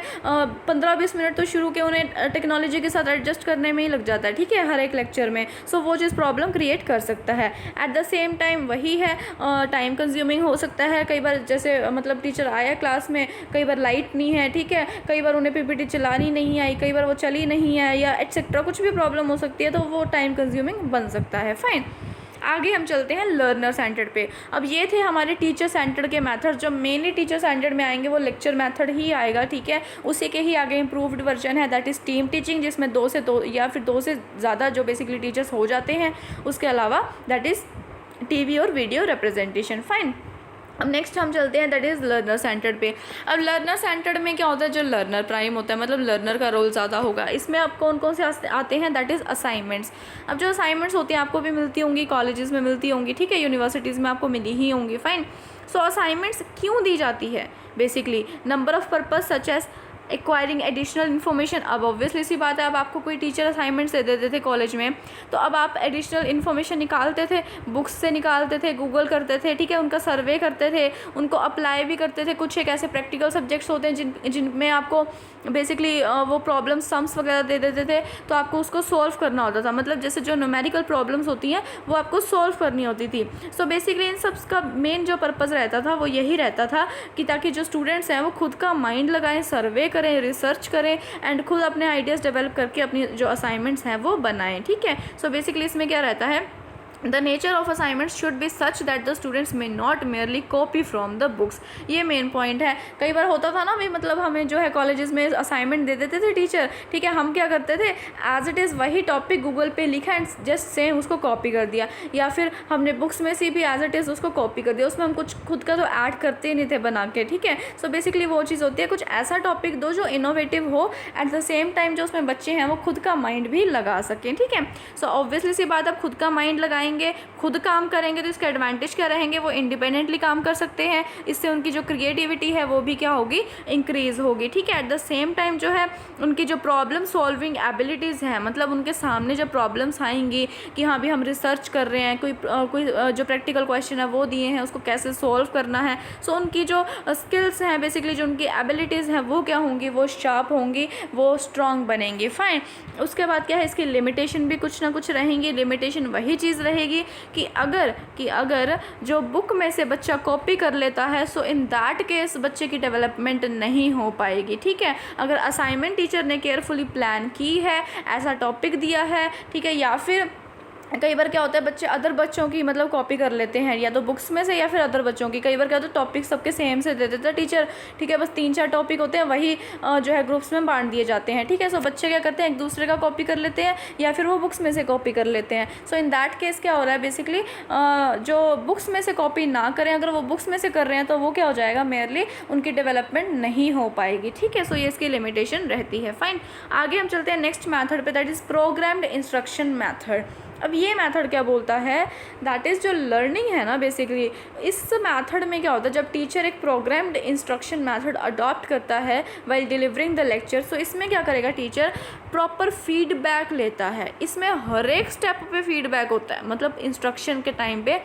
15-20 मिनट तो शुरू के उन्हें टेक्नोलॉजी के साथ एडजस्ट करने में ही लग जाता है, ठीक है, हर एक लेक्चर में। सो वो चीज़ प्रॉब्लम क्रिएट कर सकता है। एट द सेम टाइम वही है, टाइम कंज्यूमिंग हो सकता है। कई बार जैसे मतलब टीचर आया क्लास में, कई बार लाइट नहीं है, ठीक है, कई बार उन्हें पीपीटी चलानी नहीं आई, कई बार वो चली नहीं है, या एटसेट्रा कुछ भी प्रॉब्लम हो सकती है, तो वो टाइम कंज्यूमिंग बन सकता है। फाइन। आगे हम चलते हैं लर्नर सेंटर्ड पे। अब ये थे हमारे टीचर सेंटर्ड के मेथड। जो मेनली टीचर सेंटर्ड में आएंगे वो लेक्चर मेथड ही आएगा, ठीक है। उसी के ही आगे इम्प्रूव्ड वर्जन है, दैट इज़ टीम टीचिंग, जिसमें 2 से 2 या फिर 2 से ज़्यादा जो बेसिकली टीचर्स हो जाते हैं। उसके अलावा दैट इज़ टीवी और वीडियो रिप्रेजेंटेशन। फाइन। अब नेक्स्ट हम चलते हैं दैट इज़ लर्नर सेंटर्ड पे। अब लर्नर सेंटर्ड में क्या होता है, जो लर्नर प्राइम होता है, मतलब लर्नर का रोल ज़्यादा होगा। इसमें अब कौन कौन से आते हैं, दैट इज़ असाइनमेंट्स। अब जो असाइनमेंट्स होती हैं आपको भी मिलती होंगी, कॉलेजेस में मिलती होंगी, ठीक है, यूनिवर्सिटीज़ में आपको मिली ही होंगी। फाइन। सो असाइनमेंट्स क्यों दी जाती है, basically number of purpose such as acquiring additional information. अब ऑब्वियसली सी बात है, अब आपको कोई टीचर असाइनमेंट्स दे देते थे कॉलेज में, तो अब आप एडिशनल इन्फॉर्मेशन निकालते थे, बुक्स से निकालते थे, गूगल करते थे, ठीक है, उनका सर्वे करते थे, उनको अप्लाई भी करते थे। कुछ एक ऐसे प्रैक्टिकल सब्जेक्ट्स होते हैं जिनमें आपको बेसिकली वो प्रॉब्लम सम्स वगैरह दे देते थे, तो आपको उसको सॉल्व करना होता था। मतलब जैसे जो न्यूमेरिकल प्रॉब्लम्स होती हैं वो आपको सॉल्व करनी होती थी। सो बेसिकली इन सब का मेन जो पर्पज़ रहता था वो यही रहता था कि ताकि जो स्टूडेंट्स हैं वो खुद का माइंड लगाएं, सर्वे करें, रिसर्च करें एंड खुद अपने आइडियाज़ डेवलप करके अपनी जो असाइनमेंट्स हैं वो बनाएं, ठीक है। सो बेसिकली इसमें क्या रहता है, the nature of assignments should be such that the students may not merely copy from the books. ये मेन पॉइंट है। कई बार होता था ना भाई, मतलब हमें जो है कॉलेजेस में असाइनमेंट दे देते थे टीचर, ठीक है, हम क्या करते थे, एज इट इज़ वही टॉपिक गूगल पे लिखा एंड जस्ट सेम उसको कॉपी कर दिया, या फिर हमने बुक्स में से भी एज इट इज़ उसको कॉपी कर दिया, उसमें हम कुछ खुद का तो ऐड करते ही नहीं थे बना के, ठीक है। सो बेसिकली वो चीज़ होती है, कुछ ऐसा टॉपिक दो जो इनोवेटिव हो, एट द सेम टाइम जो उसमें बच्चे हैं वो खुद का माइंड भी लगा सकें, ठीक है। सो ऑब्वियसली सी बात, अब खुद का माइंड लगाएंगे, खुद काम करेंगे, तो इसके एडवांटेज क्या रहेंगे, वो इंडिपेंडेंटली काम कर सकते हैं, इससे उनकी जो क्रिएटिविटी है वो भी क्या होगी, इंक्रीज़ होगी, ठीक है। एट द सेम टाइम जो है उनकी जो प्रॉब्लम सॉल्विंग एबिलिटीज़ हैं, मतलब उनके सामने जब प्रॉब्लम्स आएंगी कि हाँ भी हम रिसर्च कर रहे हैं, कोई जो प्रैक्टिकल क्वेश्चन है वो दिए हैं, उसको कैसे सॉल्व करना है, सो उनकी जो स्किल्स हैं, बेसिकली जो उनकी एबिलिटीज़ हैं वो क्या होंगी, वो शार्प होंगी, वो स्ट्रॉन्ग बनेंगी। फाइन। उसके बाद क्या है, इसकी लिमिटेशन भी कुछ ना कुछ रहेंगी। लिमिटेशन वही चीज़ रहेगी कि अगर जो बुक में से बच्चा कॉपी कर लेता है, सो इन दैट केस बच्चे की डेवलपमेंट नहीं हो पाएगी, ठीक है। अगर असाइनमेंट टीचर ने केयरफुली प्लान की है, ऐसा टॉपिक दिया है, ठीक है, या फिर कई बार क्या होता है बच्चे अदर बच्चों की मतलब कॉपी कर लेते हैं, या तो बुक्स में से या फिर अदर बच्चों की। कई बार क्या होता है टॉपिक सबके सेम से दे देता है टीचर, ठीक है, बस 3-4 टॉपिक होते हैं, वही जो है ग्रुप्स में बांट दिए जाते हैं, ठीक है। सो बच्चे क्या करते हैं एक दूसरे का कॉपी कर लेते हैं या फिर वो बुक्स में से कॉपी कर लेते हैं। सो इन दैट केस क्या हो रहा है बेसिकली जो बुक्स में से कॉपी ना करें, अगर वो बुक्स में से कर रहे हैं तो वो क्या हो जाएगा, मेयरली उनकी डेवलपमेंट नहीं हो पाएगी, ठीक है। सो ये इसकी लिमिटेशन रहती है। फाइन, आगे हम चलते हैं नेक्स्ट मैथड पे, that is programmed instruction method. अब ये मेथड क्या बोलता है, दैट इज़ जो लर्निंग है ना बेसिकली, इस मेथड में क्या होता है जब टीचर एक प्रोग्राम्ड इंस्ट्रक्शन मेथड अडॉप्ट करता है व्हाइल डिलीवरिंग द लेक्चर, सो इसमें क्या करेगा टीचर, प्रॉपर फीडबैक लेता है। इसमें हर एक स्टेप पे फीडबैक होता है, मतलब इंस्ट्रक्शन के टाइम पे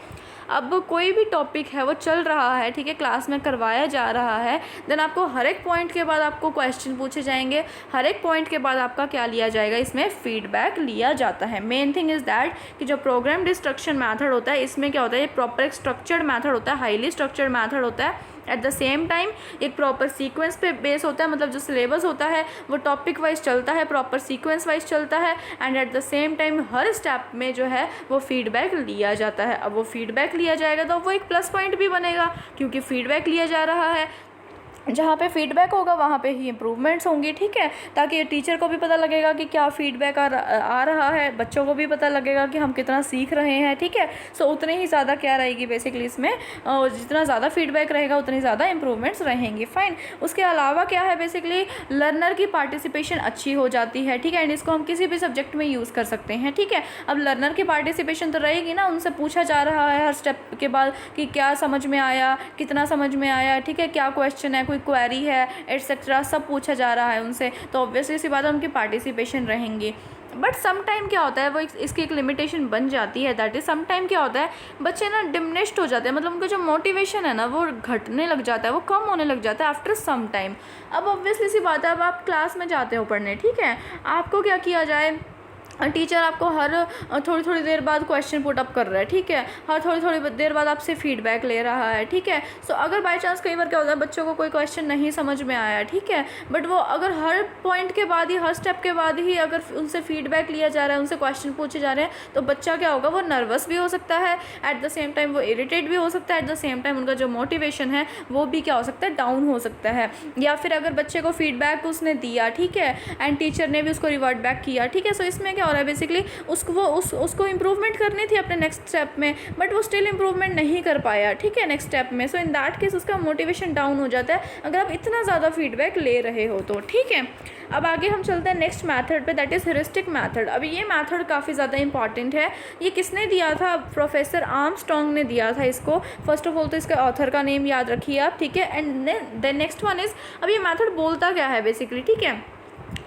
अब कोई भी टॉपिक है वो चल रहा है, ठीक है, क्लास में करवाया जा रहा है, देन आपको हर एक पॉइंट के बाद आपको क्वेश्चन पूछे जाएंगे, हर एक पॉइंट के बाद आपका क्या लिया जाएगा, इसमें फीडबैक लिया जाता है। मेन थिंग इज़ दैट कि जो प्रोग्राम्ड इंस्ट्रक्शन मेथड होता है इसमें क्या होता है, ये प्रॉपर एक स्ट्रक्चर्ड मेथड होता है, हाईली स्ट्रक्चर्ड मेथड होता है। एट द सेम टाइम एक प्रॉपर सीक्वेंस पे बेस होता है, मतलब जो सिलेबस होता है वो टॉपिक वाइज चलता है, प्रॉपर सीक्वेंस वाइज चलता है, and at the same time her step में जो है वो फीडबैक लिया जाता है। अब वो फीडबैक लिया जाएगा तो वो एक प्लस पॉइंट भी बनेगा, क्योंकि फीडबैक लिया जा रहा है, जहाँ पे फीडबैक होगा वहाँ पे ही इम्प्रूवमेंट्स होंगी, ठीक है, ताकि टीचर को भी पता लगेगा कि क्या फीडबैक आ रहा है, बच्चों को भी पता लगेगा कि हम कितना सीख रहे हैं, ठीक है। सो उतने ही ज़्यादा क्या रहेगी बेसिकली इसमें, जितना ज़्यादा फीडबैक रहेगा उतनी ज़्यादा इम्प्रूवमेंट्स रहेंगी। फाइन, उसके अलावा क्या है बेसिकली लर्नर की पार्टिसिपेशन अच्छी हो जाती है, ठीक है, एंड इसको हम किसी भी सब्जेक्ट में यूज़ कर सकते हैं, ठीक है। अब लर्नर की पार्टिसिपेशन तो रहेगी ना, उनसे पूछा जा रहा है हर स्टेप के बाद कि क्या समझ में आया, कितना समझ में आया, ठीक है, क्या क्वेश्चन है, क्वेरी है, एटसेट्रा, सब पूछा जा रहा है उनसे, तो ऑब्वियसली सी बात है उनकी पार्टिसिपेशन रहेंगी। बट सम टाइम क्या होता है वो इसकी एक लिमिटेशन बन जाती है, दैट इज सम टाइम क्या होता है बच्चे ना डिमिनिश्ड हो जाते हैं, मतलब उनका जो मोटिवेशन है ना वो घटने लग जाता है, वो कम होने लग जाता है आफ्टर सम टाइम। अब ऑब्वियसली सी बात है, अब आप क्लास में जाते हो पढ़ने, ठीक है, आपको क्या किया जाए, टीचर आपको हर थोड़ी थोड़ी देर बाद क्वेश्चन पुट अप कर रहा है, ठीक है, हर थोड़ी थोड़ी देर बाद आपसे फीडबैक ले रहा है, ठीक है। सो अगर बाय चांस कई बार क्या होता है बच्चों को कोई क्वेश्चन नहीं समझ में आया, ठीक है, बट वो अगर हर पॉइंट के बाद ही, हर स्टेप के बाद ही अगर उनसे फीडबैक लिया जा रहा है, उनसे क्वेश्चन पूछे जा रहे हैं, तो बच्चा क्या होगा, वो नर्वस भी हो सकता है, एट द सेम टाइम वो इरिटेट भी हो सकता है, एट द सेम टाइम उनका जो मोटिवेशन है वो भी क्या हो सकता है, डाउन हो सकता है। या फिर अगर बच्चे को फीडबैक उसने दिया, ठीक है, एंड टीचर ने भी उसको रिवर्ट बैक किया, ठीक है, सो इसमें क्या हो रहा है बेसिकली उसको इम्प्रूवमेंट करनी थी अपने नेक्स्ट स्टेप में, बट वो स्टिल इम्प्रूवमेंट नहीं कर पाया, ठीक है, नेक्स्ट स्टेप में। सो इन दैट केस उसका मोटिवेशन डाउन हो जाता है अगर आप इतना ज़्यादा फीडबैक ले रहे हो तो, ठीक है। अब आगे हम चलते हैं नेक्स्ट मैथड पे, दैट इज़ ह्यूरिस्टिक मैथड। अब ये मैथड काफ़ी ज़्यादा इंपॉर्टेंट है। ये किसने दिया था, प्रोफेसर आर्मस्ट्रॉन्ग ने दिया था इसको। फर्स्ट ऑफ ऑल तो इसके ऑथर का नेम याद रखिए आप, ठीक है, and then next one is, अब ये मैथड बोलता क्या है बेसिकली, ठीक है,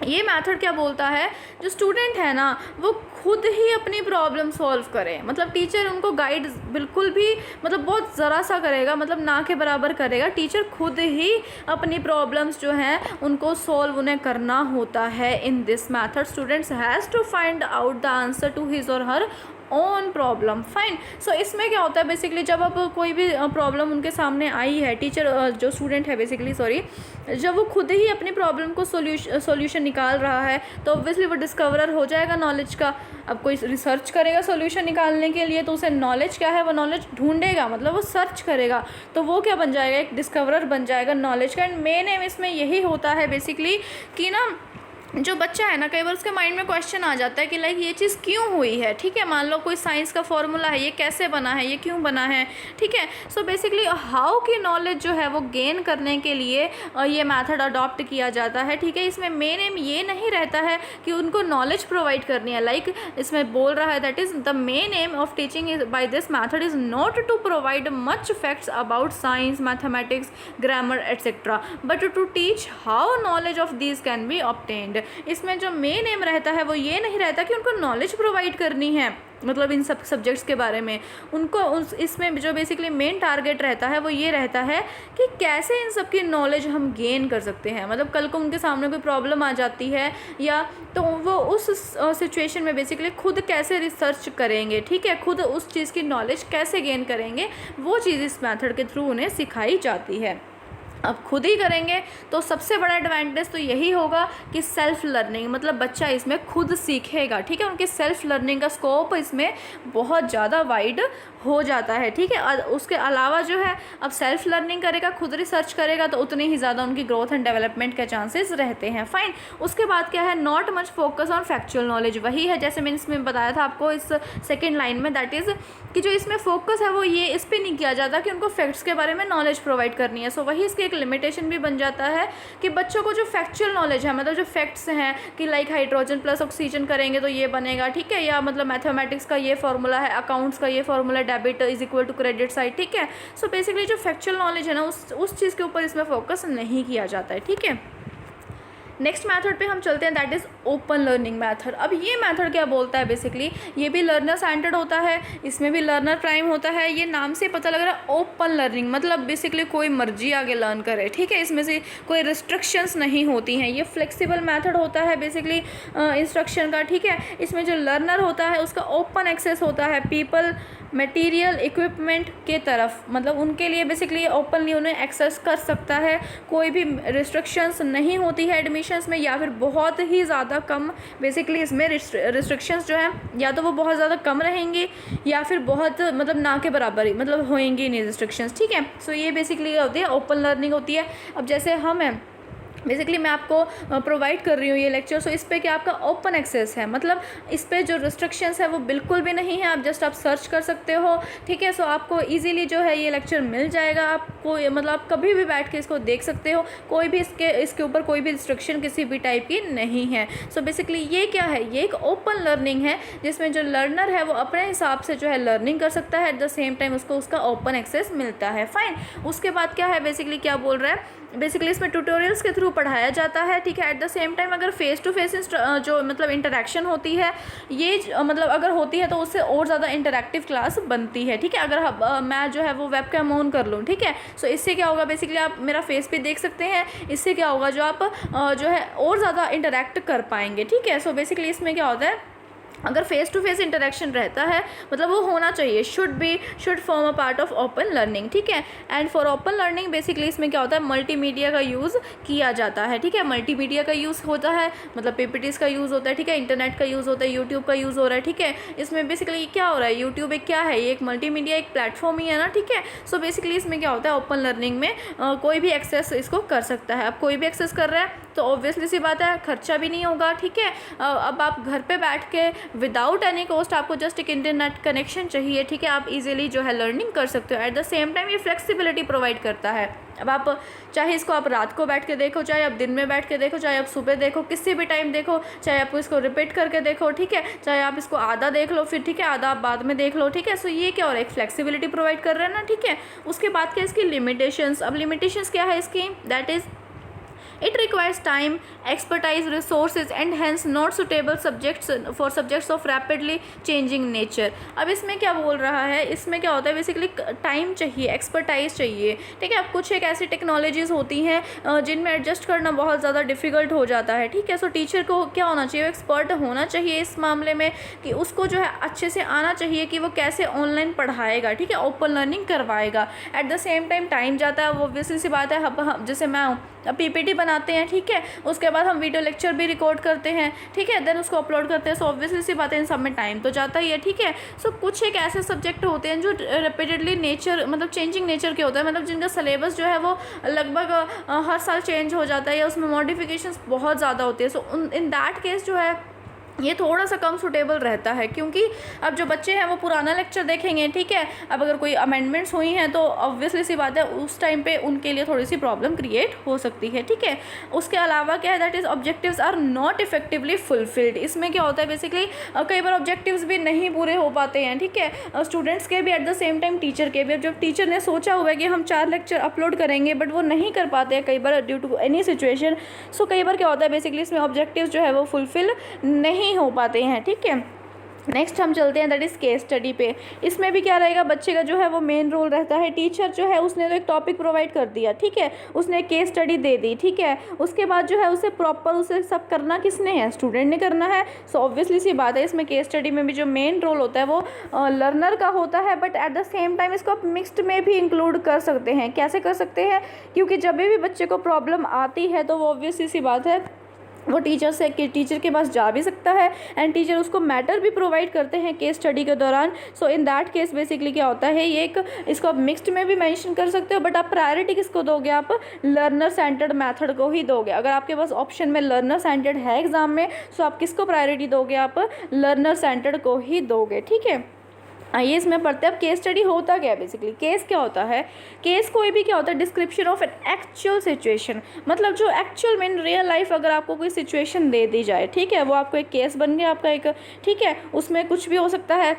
ये मेथड क्या बोलता है, जो स्टूडेंट है ना वो खुद ही अपनी प्रॉब्लम सॉल्व करें, मतलब टीचर उनको गाइड बिल्कुल भी, मतलब बहुत ज़रा सा करेगा, मतलब ना के बराबर करेगा, टीचर खुद ही अपनी प्रॉब्लम्स जो हैं उनको सॉल्व उन्हें करना होता है। In this method students has to find out the answer to his or her own problem. Fine, so इसमें क्या होता है बेसिकली, जब अब कोई भी प्रॉब्लम उनके सामने आई है, टीचर जो स्टूडेंट है बेसिकली सॉरी, जब वो खुद ही अपनी प्रॉब्लम को सॉल्यूशन निकाल रहा है तो ऑब्वियसली वो डिस्कवरर हो जाएगा नॉलेज का। अब कोई रिसर्च करेगा सॉल्यूशन निकालने के लिए तो उसे नॉलेज क्या है, वो नॉलेज ढूंढेगा, मतलब वो सर्च करेगा, तो वो क्या बन जाएगा, एक डिस्कवरर बन जाएगा नॉलेज का। एंड मेन एम इसमें यही होता है बेसिकली कि ना जो बच्चा है ना, कई बार उसके माइंड में क्वेश्चन आ जाता है कि लाइक ये चीज़ क्यों हुई है, ठीक है, मान लो कोई साइंस का फॉर्मूला है, ये कैसे बना है, ये क्यों बना है, ठीक है। सो बेसिकली हाउ की नॉलेज जो है वो गेन करने के लिए ये मेथड अडॉप्ट किया जाता है, ठीक है। इसमें मेन एम ये नहीं रहता है कि उनको नॉलेज प्रोवाइड करनी है, लाइक इसमें बोल रहा है that is the main aim of teaching is by this method is not to provide much facts about science, mathematics, grammar etcetera, but to teach how knowledge of these can be obtained. इसमें जो मेन एम रहता है वो ये नहीं रहता कि उनको नॉलेज प्रोवाइड करनी है, मतलब इन सब सब्जेक्ट्स के बारे में उनको इसमें जो बेसिकली मेन टारगेट रहता है वो ये रहता है कि कैसे इन सब की नॉलेज हम गेन कर सकते हैं। मतलब कल को उनके सामने कोई प्रॉब्लम आ जाती है या तो वो उस सिचुएशन में बेसिकली खुद कैसे रिसर्च करेंगे, ठीक है, खुद उस चीज़ की नॉलेज कैसे गेन करेंगे, वो चीज़ इस मेथड के थ्रू उन्हें सिखाई जाती है। अब खुद ही करेंगे तो सबसे बड़ा एडवांटेज तो यही होगा कि सेल्फ लर्निंग, मतलब बच्चा इसमें खुद सीखेगा, ठीक है। उनके सेल्फ लर्निंग का स्कोप इसमें बहुत ज़्यादा वाइड हो जाता है, ठीक है। उसके अलावा जो है अब सेल्फ लर्निंग करेगा, खुद रिसर्च करेगा, तो उतनी ही ज़्यादा उनकी ग्रोथ एंड डेवलपमेंट के चांसेस रहते हैं। फाइन। उसके बाद क्या है, not much focus on factual knowledge. वही है जैसे मैंने इसमें बताया था आपको इस सेकेंड लाइन में, दैट इज़ कि जो इसमें फोकस है वो ये इस पर नहीं किया जाता कि उनको फैक्ट्स के बारे में नॉलेज प्रोवाइड करनी है। सो वही इसकी एक लिमिटेशन भी बन जाता है कि बच्चों को जो फैक्चुअल नॉलेज है, मतलब जो फैक्ट्स हैं कि लाइक हाइड्रोजन प्लस ऑक्सीजन करेंगे तो ये बनेगा, ठीक है, या मतलब मैथमेटिक्स का ये फॉर्मूला है, अकाउंट्स का ये formula, debit is equal to credit side, ठीक है। सो बेसिकली जो फैक्चुअल नॉलेज है ना उस चीज़ के ऊपर इसमें फोकस नहीं किया जाता है, ठीक है। नेक्स्ट मेथड पे हम चलते हैं, that is open learning method. अब ये मेथड क्या बोलता है, बेसिकली ये भी लर्नर सेंटर्ड होता है, इसमें भी लर्नर प्राइम होता है। ये नाम से पता लग रहा है ओपन लर्निंग, मतलब बेसिकली कोई मर्जी आगे लर्न करे, ठीक है। इसमें से कोई रिस्ट्रिक्शंस नहीं होती हैं। ये फ्लेक्सिबल मेथड होता है बेसिकली इंस्ट्रक्शन का, ठीक है। इसमें जो लर्नर होता है उसका ओपन एक्सेस होता है पीपल, मटेरियल, इक्विपमेंट के तरफ, मतलब उनके लिए बेसिकली ओपनली उन्हें एक्सेस कर सकता है। कोई भी रिस्ट्रिक्शंस नहीं होती है एडमिशन्स में, या फिर बहुत ही ज़्यादा कम। बेसिकली इसमें रिस्ट्रिक्शंस जो हैं या तो वो बहुत ज़्यादा कम रहेंगी या फिर बहुत मतलब ना के बराबर ही, मतलब होएंगी नहीं रिस्ट्रिक्शंस, ठीक है। सो ये बेसिकली होती है ओपन लर्निंग होती है। अब जैसे हम हैं बेसिकली मैं आपको प्रोवाइड कर रही हूँ ये लेक्चर, सो इस पे क्या आपका ओपन एक्सेस है, मतलब इस पे जो रिस्ट्रिक्शंस है वो बिल्कुल भी नहीं है। आप जस्ट आप सर्च कर सकते हो, ठीक है। सो आपको इजीली जो है ये लेक्चर मिल जाएगा आपको, मतलब आप कभी भी बैठ के इसको देख सकते हो। कोई भी इसके ऊपर कोई भी रिस्ट्रिक्शन किसी भी टाइप की नहीं है। सो बेसिकली ये क्या है, ये एक ओपन लर्निंग है जिसमें जो लर्नर है वो अपने हिसाब से जो है लर्निंग कर सकता है, एट द सेम टाइम उसको उसका ओपन एक्सेस मिलता है। फाइन। उसके बाद क्या है, बेसिकली क्या बोल रहा है, बेसिकली इसमें ट्यूटोरियल्स के थ्रू पढ़ाया जाता है, ठीक है। एट द सेम टाइम अगर फेस टू फेस जो मतलब इंटरेक्शन होती है, ये मतलब अगर होती है तो उससे और ज़्यादा इंटरेक्टिव क्लास बनती है, ठीक है। अगर मैं जो है वो वेबकैम ऑन कर लूँ, ठीक है, सो इससे क्या होगा, बेसिकली आप मेरा फेस भी देख सकते हैं। इससे क्या होगा, जो आप जो है और ज़्यादा इंटरेक्ट कर पाएंगे, ठीक है। सो बेसिकली इसमें क्या होता है, अगर फेस टू फेस इंटरेक्शन रहता है, मतलब वो होना चाहिए, should form a part of open learning, ठीक है। And for open learning basically इसमें क्या होता है, मल्टीमीडिया का यूज़ किया जाता है, ठीक है। मल्टीमीडिया का यूज़ होता है, मतलब पीपीटीज का यूज़ होता है, ठीक है। इंटरनेट का यूज़ होता है, यूट्यूब का यूज़ हो रहा है, ठीक है। इसमें बेसिकली क्या हो रहा है, यूट्यूब एक क्या है, ये एक मल्टीमीडिया एक प्लेटफॉर्म ही है ना, ठीक है। सो बेसिकली इसमें क्या होता है, ओपन लर्निंग में कोई भी एक्सेस इसको कर सकता है। अब कोई भी एक्सेस कर रहा है तो ऑब्वियसली सी बात है खर्चा भी नहीं होगा, ठीक है। अब आप घर पे बैठ के विदाउट एनी कॉस्ट, आपको जस्ट एक इंटरनेट कनेक्शन चाहिए, ठीक है, आप इजीली जो है लर्निंग कर सकते हो। एट द सेम टाइम ये फ्लेक्सिबिलिटी प्रोवाइड करता है। अब आप चाहे इसको आप रात को बैठ के देखो, चाहे आप दिन में बैठ के देखो, चाहे आप सुबह देखो, किसी भी टाइम देखो, चाहे आप इसको रिपीट करके देखो, ठीक है, चाहे आप इसको आधा देख लो फिर, ठीक है, आधा आप बाद में देख लो, ठीक है। सो ये क्या हो रहा है, एक फ्लेक्सिबिलिटी प्रोवाइड कर रहे हैं ना, ठीक है। उसके बाद क्या इसकी लिमिटेशंस, अब लिमिटेशंस क्या है इसकी, that is it requires time, expertise, resources and hence not suitable subjects of rapidly changing nature। अब इसमें क्या बोल रहा है, इसमें क्या होता है, बेसिकली टाइम चाहिए, एक्सपर्टाइज चाहिए, ठीक है। अब कुछ एक ऐसी टेक्नोलॉजीज़ होती हैं जिनमें एडजस्ट करना बहुत ज़्यादा डिफिकल्ट हो जाता है, ठीक है। सो टीचर को क्या होना चाहिए, एक्सपर्ट होना चाहिए इस मामले में, कि उसको जो है अच्छे से आना चाहिए कि वो कैसे ऑनलाइन पढ़ाएगा, ठीक है, ओपन लर्निंग करवाएगा। Eight the same time time जाता है, वो ऑब्वियसली सी बात है। अब जैसे मैं हूँ, अब पीपीटी बनाते हैं, ठीक है, उसके बाद हम वीडियो लेक्चर भी रिकॉर्ड करते हैं, ठीक है, देन उसको अपलोड करते हैं। सो ऑब्वियसली सी बात है, इन सब में टाइम तो जाता ही है, ठीक है। सो कुछ एक ऐसे सब्जेक्ट होते हैं जो रिपीटेडली नेचर मतलब चेंजिंग नेचर के होते हैं, मतलब जिनका सिलेबस जो है वो लगभग हर साल चेंज हो जाता है या उसमें मॉडिफिकेशंस बहुत ज़्यादा होती है। सो इन दैट केस जो है ये थोड़ा सा कम सूटेबल रहता है, क्योंकि अब जो बच्चे हैं वो पुराना लेक्चर देखेंगे, ठीक है। अब अगर कोई अमेंडमेंट्स हुई हैं तो ऑब्वियसली सी बात है उस टाइम पे उनके लिए थोड़ी सी प्रॉब्लम क्रिएट हो सकती है, ठीक है। उसके अलावा क्या है, that is objectives are not effectively fulfilled. इसमें क्या होता है, बेसिकली कई बार ऑब्जेक्टिव्स भी नहीं पूरे हो पाते हैं, ठीक है, स्टूडेंट्स के भी, eight the same time teacher के भी। अब जब टीचर ने सोचा हुआ है कि हम 4 लेक्चर अपलोड करेंगे बट वो नहीं कर पाते हैं कई बार ड्यू टू एनी सिचुएशन। सो कई बार क्या होता है, बेसिकली इसमें ऑब्जेक्टिव्स जो है वो फुलफिल नहीं हो पाते हैं, ठीक है। नेक्स्ट हम चलते हैं दैट इज़ केस स्टडी पे। इसमें भी क्या रहेगा, बच्चे का जो है वो मेन रोल रहता है। टीचर जो है उसने तो एक टॉपिक प्रोवाइड कर दिया, ठीक है, उसने एक केस स्टडी दे दी, ठीक है, उसके बाद जो है उसे प्रॉपर उसे सब करना किसने है, स्टूडेंट ने करना है। सो ऑब्वियसली सी बात है, इसमें केस स्टडी में भी जो मेन रोल होता है वो लर्नर का होता है, but at the same time इसको आप मिक्स्ड में भी इंक्लूड कर सकते हैं। कैसे कर सकते हैं, क्योंकि जब भी बच्चे को प्रॉब्लम आती है तो वो ऑब्वियसली सी बात है वो टीचर के पास जा भी सकता है, एंड टीचर उसको मैटर भी प्रोवाइड करते हैं केस स्टडी के दौरान। सो इन दैट केस बेसिकली क्या होता है, ये एक इसको आप मिक्स्ड में भी मेंशन कर सकते हो, बट आप प्रायोरिटी किसको दोगे, आप लर्नर सेंटर्ड मेथड को ही दोगे। अगर आपके पास ऑप्शन में लर्नर सेंटर्ड है एग्जाम में, सो आप किसको प्रायोरिटी दोगे, आप लर्नर सेंटर्ड को ही दोगे, ठीक है। आइए इसमें पढ़ते हैं अब केस स्टडी होता क्या है। बेसिकली केस क्या होता है, केस कोई भी क्या होता है, description of an actual situation, मतलब जो एक्चुअल में इन रियल लाइफ अगर आपको कोई सिचुएशन दे दी जाए, ठीक है, वो आपको एक केस बन गया आपका एक, ठीक है, उसमें कुछ भी हो सकता है,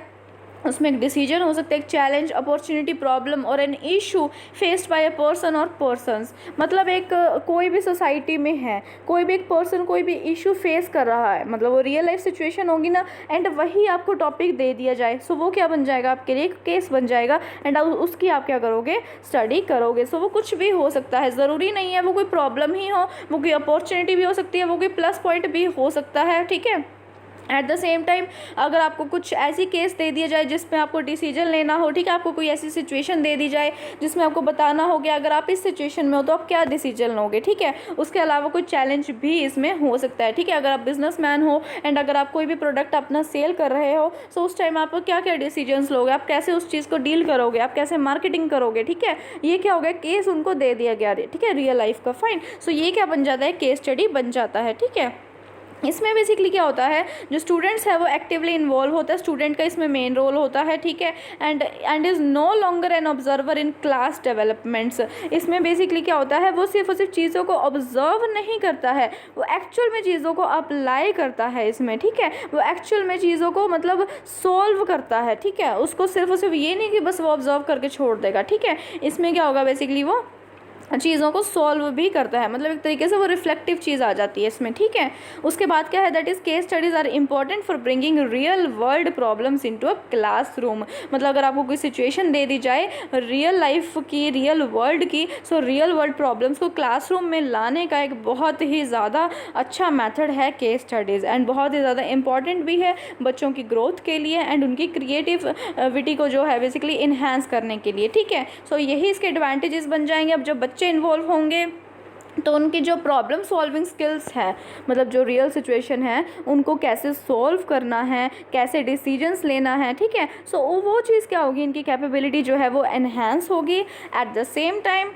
उसमें एक डिसीजन हो सकता है, एक चैलेंज, अपॉर्चुनिटी, प्रॉब्लम और an issue faced by a person और पर्सन्स, मतलब एक कोई भी सोसाइटी में है, कोई भी एक पर्सन कोई भी इशू फेस कर रहा है, मतलब वो रियल लाइफ सिचुएशन होगी ना, एंड वही आपको टॉपिक दे दिया जाए, सो वो क्या बन जाएगा, आपके लिए एक केस बन जाएगा, एंड उसकी आप क्या करोगे, स्टडी करोगे। सो वो कुछ भी हो सकता है, ज़रूरी नहीं है वो कोई प्रॉब्लम ही हो, वो कोई अपॉर्चुनिटी भी हो सकती है, वो कोई प्लस पॉइंट भी हो सकता है, ठीक है। एट द सेम टाइम अगर आपको कुछ ऐसी केस दे दिया जाए जिसमें आपको डिसीजन लेना हो, ठीक है, आपको कोई ऐसी सिचुएशन दे दी जाए जिसमें आपको बताना हो कि अगर आप इस सिचुएशन में हो तो आप क्या डिसीजन लोगे, ठीक है, उसके अलावा कोई चैलेंज भी इसमें हो सकता है, ठीक है। अगर आप बिजनेसमैन हो एंड अगर आप कोई भी प्रोडक्ट अपना सेल कर रहे हो, सो उस टाइम आप क्या क्या डिसीजंस लोगे, आप कैसे उस चीज़ को डील करोगे, आप कैसे मार्केटिंग करोगे, ठीक है, ये क्या हो गया, केस उनको दे दिया गया, ठीक है, रियल लाइफ का। फाइन, सो ये क्या बन जाता है, केस स्टडी बन जाता है, ठीक है। इसमें बेसिकली क्या होता है, जो स्टूडेंट्स है वो एक्टिवली इन्वॉल्व होता है, स्टूडेंट का इसमें मेन रोल होता है, ठीक है, and is no longer an observer in class developments. इसमें बेसिकली क्या होता है, वो सिर्फ और सिर्फ चीज़ों को ऑब्जर्व नहीं करता है, वो एक्चुअल में चीज़ों को अप्लाई करता है इसमें, ठीक है, वो एक्चुअल में चीज़ों को मतलब सोल्व करता है, ठीक है, उसको सिर्फ और सिर्फ ये नहीं कि बस वो ऑब्जर्व करके छोड़ देगा, ठीक है। इसमें क्या होगा, बेसिकली वो चीज़ों को सॉल्व भी करता है, मतलब एक तरीके से वो रिफ्लेक्टिव चीज़ आ जाती है इसमें, ठीक है। उसके बाद क्या है, that is case studies are important for bringing real world problems into a classroom. मतलब अगर आपको कोई सिचुएशन दे दी जाए रियल लाइफ की, रियल वर्ल्ड की, सो रियल वर्ल्ड प्रॉब्लम्स को क्लासरूम में लाने का एक बहुत ही ज़्यादा अच्छा मेथड है केस स्टडीज़, एंड बहुत ही ज़्यादा इंपॉर्टेंट भी है बच्चों की ग्रोथ के लिए एंड उनकी क्रिएटिविटी को जो है बेसिकली इन्हांस करने के लिए, ठीक है। सो यही इसके एडवांटेजेस बन जाएंगे। अब जब बच्चे इन्वॉल्व होंगे तो उनकी जो प्रॉब्लम सॉल्विंग स्किल्स है, मतलब जो रियल सिचुएशन है उनको कैसे सॉल्व करना है, कैसे डिसीजंस लेना है, ठीक है, सो वो चीज़ क्या होगी, इनकी कैपेबिलिटी जो है वो एनहेंस होगी। At the same time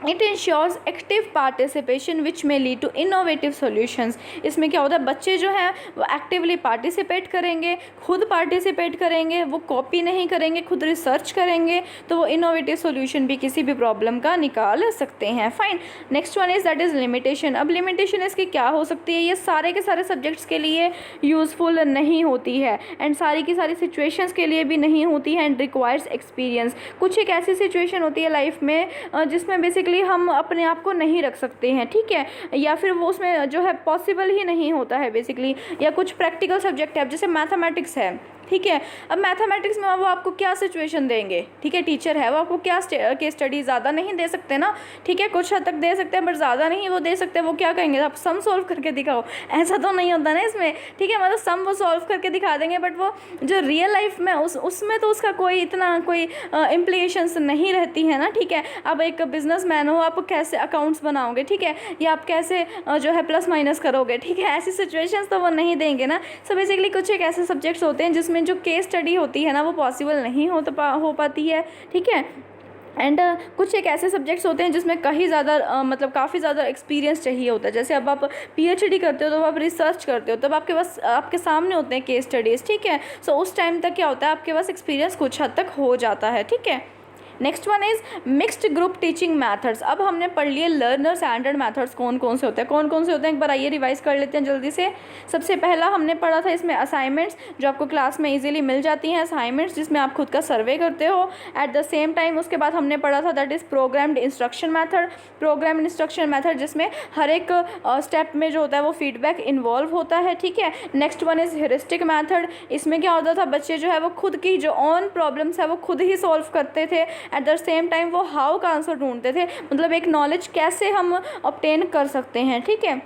it ensures active participation which में लीड टू इनोवेटिव सॉल्यूशंस। इसमें क्या होता है, बच्चे जो हैं वो एक्टिवली पार्टिसिपेट करेंगे, खुद पार्टिसिपेट करेंगे, वो कॉपी नहीं करेंगे, खुद रिसर्च करेंगे, तो वो इनोवेटिव सॉल्यूशन भी किसी भी प्रॉब्लम का निकाल सकते हैं। Fine, next one is that is limitation. अब लिमिटेशन इसकी क्या हो सकती है, ये सारे के सारे सब्जेक्ट्स के लिए यूज़फुल नहीं होती है एंड सारी की सारी सिचुएशंस के लिए भी नहीं होती है एंड रिक्वायर्स एक्सपीरियंस। कुछ एक ऐसी सिचुएशन होती है लाइफ में जिसमें बेसिकली हम अपने आप को नहीं रख सकते हैं, ठीक है, या फिर वो उसमें जो है पॉसिबल ही नहीं होता है बेसिकली, या कुछ प्रैक्टिकल सब्जेक्ट है, अब जैसे मैथमेटिक्स है, ठीक है। अब मैथमेटिक्स में वो आपको क्या सिचुएशन देंगे, ठीक है, टीचर है वो आपको क्या केस स्टडी ज़्यादा नहीं दे सकते ना, ठीक है, कुछ हद तक दे सकते हैं बट ज़्यादा नहीं वो दे सकते। वो क्या कहेंगे, आप सम सॉल्व करके दिखाओ, ऐसा तो नहीं होता ना इसमें, ठीक है, मतलब सम वो सॉल्व करके दिखा देंगे बट वो जो रियल लाइफ में उसमें तो उसका कोई इतना कोई इम्प्लीकेशंस नहीं रहती है ना, ठीक है। अब एक बिजनेसमैन हो, आप कैसे अकाउंट्स बनाओगे, ठीक है, या आप कैसे जो है प्लस माइनस करोगे, ठीक है, ऐसी सिचुएशंस तो वो नहीं देंगे ना। सो बेसिकली कुछ एक ऐसे सब्जेक्ट्स होते हैं जिसमें जो केस स्टडी होती है ना वो पॉसिबल नहीं हो पाती है, ठीक है। एंड कुछ एक ऐसे सब्जेक्ट्स होते हैं जिसमें कहीं ज़्यादा मतलब काफ़ी ज़्यादा एक्सपीरियंस चाहिए होता है। जैसे अब आप पीएचडी करते हो तो आप रिसर्च करते हो, तब आपके पास आपके सामने होते हैं केस स्टडीज़, ठीक है। सो उस टाइम तक क्या होता है, आपके पास एक्सपीरियंस कुछ हद तक हो जाता है, ठीक है। Next one is mixed group teaching methods. अब हमने पढ़ लिए लर्नर सेंटर्ड मैथड्स कौन कौन से होते हैं, कौन कौन से होते हैं, एक बार आइए रिवाइज कर लेते हैं जल्दी से। सबसे पहला हमने पढ़ा था इसमें असाइनमेंट्स, जो आपको क्लास में इजीली मिल जाती हैं, असाइनमेंट्स जिसमें आप खुद का सर्वे करते हो एट द सेम टाइम। उसके बाद हमने पढ़ा था that is programmed instruction method, programme instruction method जिसमें हर एक स्टेप में जो होता है वो फीडबैक इन्वॉल्व होता है, ठीक है। Next one is heuristic method, इसमें क्या होता था बच्चे जो है वो खुद की जो ऑन प्रॉब्लम्स है वो खुद ही सॉल्व करते थे, एट द सेम टाइम वो हाउ का आंसर ढूंढते थे, मतलब एक नॉलेज कैसे हम ऑब्टेन कर सकते हैं, ठीक है।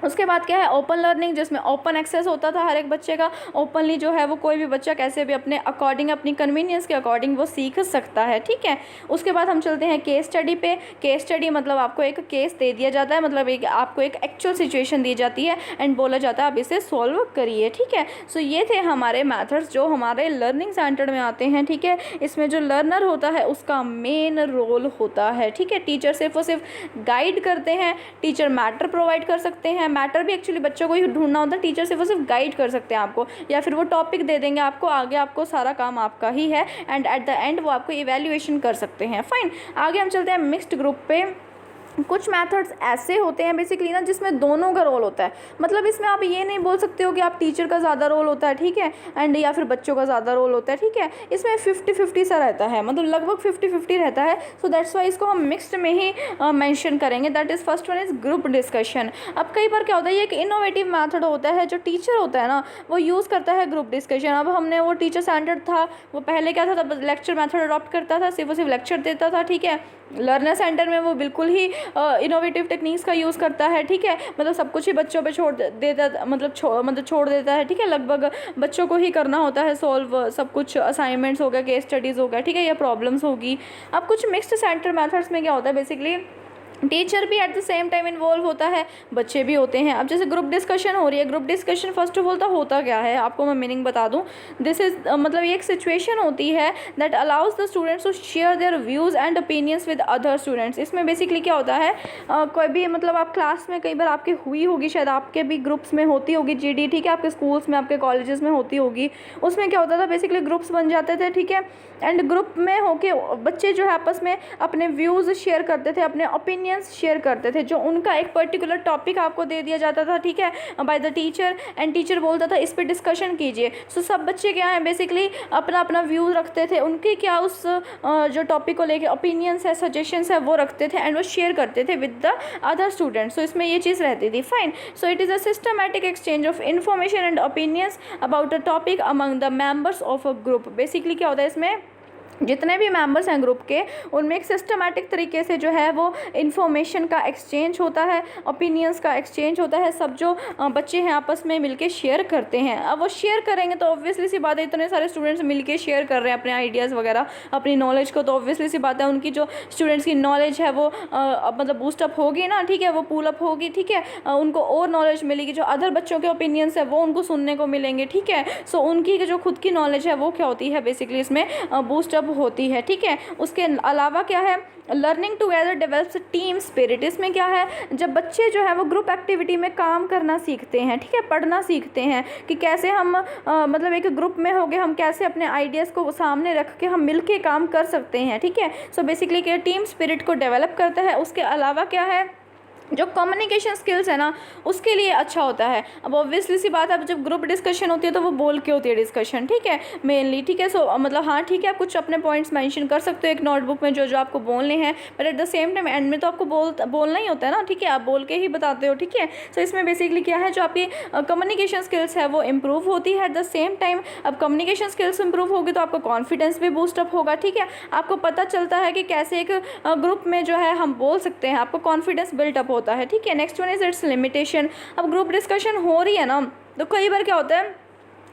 उसके बाद क्या है ओपन लर्निंग, जिसमें ओपन एक्सेस होता था हर एक बच्चे का, ओपनली जो है वो कोई भी बच्चा कैसे भी अपने अकॉर्डिंग, अपनी कन्वीनियंस के अकॉर्डिंग वो सीख सकता है, ठीक है। उसके बाद हम चलते हैं केस स्टडी पे। केस स्टडी मतलब आपको एक केस दे दिया जाता है, मतलब एक आपको एक एक्चुअल सिचुएशन दी जाती है एंड बोला जाता है आप इसे सॉल्व करिए, ठीक है। सो ये थे हमारे मैथड्स जो हमारे लर्निंग सेंटर में आते हैं, ठीक है। इसमें जो लर्नर होता है उसका मेन रोल होता है, ठीक है। टीचर सिर्फ और सिर्फ गाइड करते हैं, टीचर मैटर प्रोवाइड कर सकते हैं, मैटर भी एक्चुअली बच्चों को ही ढूंढना होता है, टीचर सिर्फ वो सिर्फ गाइड कर सकते हैं आपको, या फिर वो टॉपिक दे देंगे आपको, आगे आपको सारा काम आपका ही है एंड एट द एंड वो आपको इवैल्यूएशन कर सकते हैं। फाइन, आगे हम चलते हैं मिक्स्ड ग्रुप पे। कुछ मेथड्स ऐसे होते हैं बेसिकली ना जिसमें दोनों का रोल होता है, मतलब इसमें आप ये नहीं बोल सकते हो कि आप टीचर का ज़्यादा रोल होता है, ठीक है, एंड या फिर बच्चों का ज़्यादा रोल होता है, ठीक है। इसमें 50-50 सा रहता है, मतलब लगभग 50-50 रहता है। सो दैट्स वाई इसको हम मिक्स्ड में ही मेंशन करेंगे। That is first one is group discussion. अब कई बार क्या होता है, ये एक इनोवेटिव मैथड होता है, जो टीचर होता है ना वो यूज़ करता है ग्रुप डिस्कशन। अब हमने वो टीचर सेंटर्ड था, वो पहले क्या था, तब लेक्चर मैथड अडॉप्ट करता था, सिर्फ लेक्चर देता था, ठीक है। लर्नर सेंटर में वो बिल्कुल ही इनोवेटिव टेक्निक्स का यूज़ करता है, ठीक है, मतलब सब कुछ ही बच्चों पे छोड़ देता, मतलब छोड़ देता है, ठीक है। लगभग बच्चों को ही करना होता है सॉल्व सब कुछ, असाइनमेंट्स हो गया, केस स्टडीज़ हो गया, ठीक है, या प्रॉब्लम्स होगी। अब कुछ मिक्स्ड सेंटर मेथड्स में क्या होता है बेसिकली, टीचर भी eight the same time involve होता है, बच्चे भी होते हैं। अब जैसे ग्रुप डिस्कशन हो रही है, group discussion first of all तो होता क्या है आपको मैं मीनिंग बता दूं। दिस इज मतलब ये एक सिचुएशन होती है that allows the students to share their views and opinions with other students. इसमें बेसिकली क्या होता है, कोई भी मतलब आप क्लास में कई बार आपकी हुई होगी, शायद आपके भी ग्रुप्स में होती होगी GD, ठीक है, आपके स्कूल्स में, आपके कॉलेजेस में होती होगी। उसमें क्या होता था बेसिकली ग्रुप्स बन जाते थे, ठीक है, एंड ग्रुप में होके बच्चे जो है आपस में अपने व्यूज़ शेयर करते थे, अपने ओपिनियंस शेयर करते थे, जो उनका एक पर्टिकुलर टॉपिक आपको दे दिया जाता था, ठीक है, by the teacher, and teacher बोलता था इस पे डिस्कशन कीजिए। सो सब बच्चे क्या है बेसिकली अपना अपना व्यू रखते थे, उनके क्या उस जो टॉपिक को लेके ओपिनियंस है, सजेशंस है वो रखते थे एंड वो शेयर करते थे विद द अदर स्टूडेंट्स। सो इसमें ये चीज़ रहती थी। Fine, so it is a systematic exchange of information and opinions about a topic among the members of a group. Basically क्या होता है, इसमें जितने भी मेंबर्स हैं ग्रुप के, उनमें एक सिस्टमैटिक तरीके से जो है वो इन्फॉर्मेशन का एक्सचेंज होता है, ओपिनियंस का एक्सचेंज होता है, सब जो बच्चे हैं आपस में मिलके शेयर करते हैं। अब वो शेयर करेंगे तो ऑब्वियसली सी बात है, इतने सारे स्टूडेंट्स मिलके शेयर कर रहे हैं अपने आइडियाज़ वगैरह, अपनी नॉलेज को, तो ऑब्वियसली सी बात है उनकी जो स्टूडेंट्स की नॉलेज है वो मतलब बूस्टअप होगी ना, ठीक है, वो पुल अप होगी, ठीक है, उनको और नॉलेज मिलेगी, जो अदर बच्चों के ओपिनियंस है वो उनको सुनने को मिलेंगे, ठीक है। सो उनकी जो खुद की नॉलेज है वो क्या होती है बेसिकली इसमें बूस्टअप होती है, ठीक है। उसके अलावा क्या है, learning together develops team spirit. इसमें क्या है, जब बच्चे जो है वो ग्रुप एक्टिविटी में काम करना सीखते हैं, ठीक है, पढ़ना सीखते हैं कि कैसे हम मतलब एक ग्रुप में होके हम कैसे अपने आइडियाज़ को सामने रख के हम मिलके काम कर सकते हैं, ठीक है। सो बेसिकली क्या टीम स्पिरिट को डेवलप करता है। उसके अलावा क्या है, जो कम्युनिकेशन स्किल्स है ना उसके लिए अच्छा होता है। अब ऑब्वियसली सी बात है, अब जब ग्रुप डिस्कशन होती है तो वो बोल के होती है डिस्कशन, ठीक है, मेनली, ठीक है। सो मतलब हाँ ठीक है, आप कुछ अपने पॉइंट्स मेंशन कर सकते हो एक नोटबुक में जो जो आपको बोलने हैं, but at the same time and में तो आपको बोलना ही होता है ना, ठीक है, आप बोल के ही बताते हो, ठीक है। सो इसमें बेसिकली क्या है, जो आपकी कम्युनिकेशन स्किल्स है वो इम्प्रूव होती है। एट द सेम टाइम अब कम्युनिकेशन स्किल्स इम्प्रूव होगी तो आपका कॉन्फिडेंस भी बूस्टअप होगा, ठीक है, आपको पता चलता है कि कैसे एक ग्रुप में जो है हम बोल सकते हैं, आपको कॉन्फिडेंस बिल्टअप होता है, ठीक है। Next one is it's limitation. अब ग्रुप डिस्कशन हो रही है ना तो कई बार क्या होता है,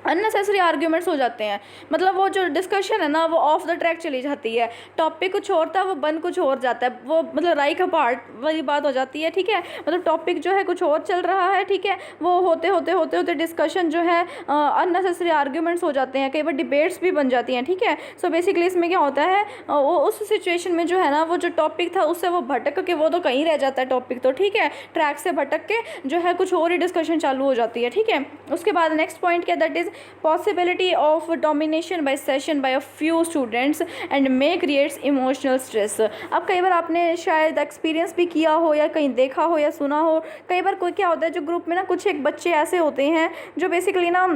अननेसेसरी आर्ग्यूमेंट्स हो जाते हैं, मतलब वो जो डिस्कशन है ना वो ऑफ द ट्रैक चली जाती है, टॉपिक कुछ और था वो बन कुछ और जाता है, वो मतलब राई का पार्ट वाली बात हो जाती है, ठीक है, मतलब टॉपिक जो है कुछ और चल रहा है, ठीक है, वो होते होते डिस्कशन जो है अननेसेसरी आर्ग्यूमेंट्स हो जाते हैं, कई बार डिबेट्स भी बन जाती हैं, ठीक है। सो बेसिकली इसमें क्या होता है, वो उस सिचुएशन में जो है ना वो जो टॉपिक था उससे वो भटक के वो तो कहीं रह जाता है टॉपिक, तो ठीक है, ट्रैक से भटक के जो है कुछ और ही डिस्कशन चालू हो जाती है, ठीक है। उसके बाद नेक्स्ट पॉइंट क्या, that is possibility of domination by session by a few students and may creates emotional stress. अब कई बार आपने शायद एक्सपीरियंस भी किया हो या कहीं देखा हो या सुना हो, कई बार कोई क्या होता है जो ग्रुप में ना कुछ एक बच्चे ऐसे होते हैं जो बेसिकली ना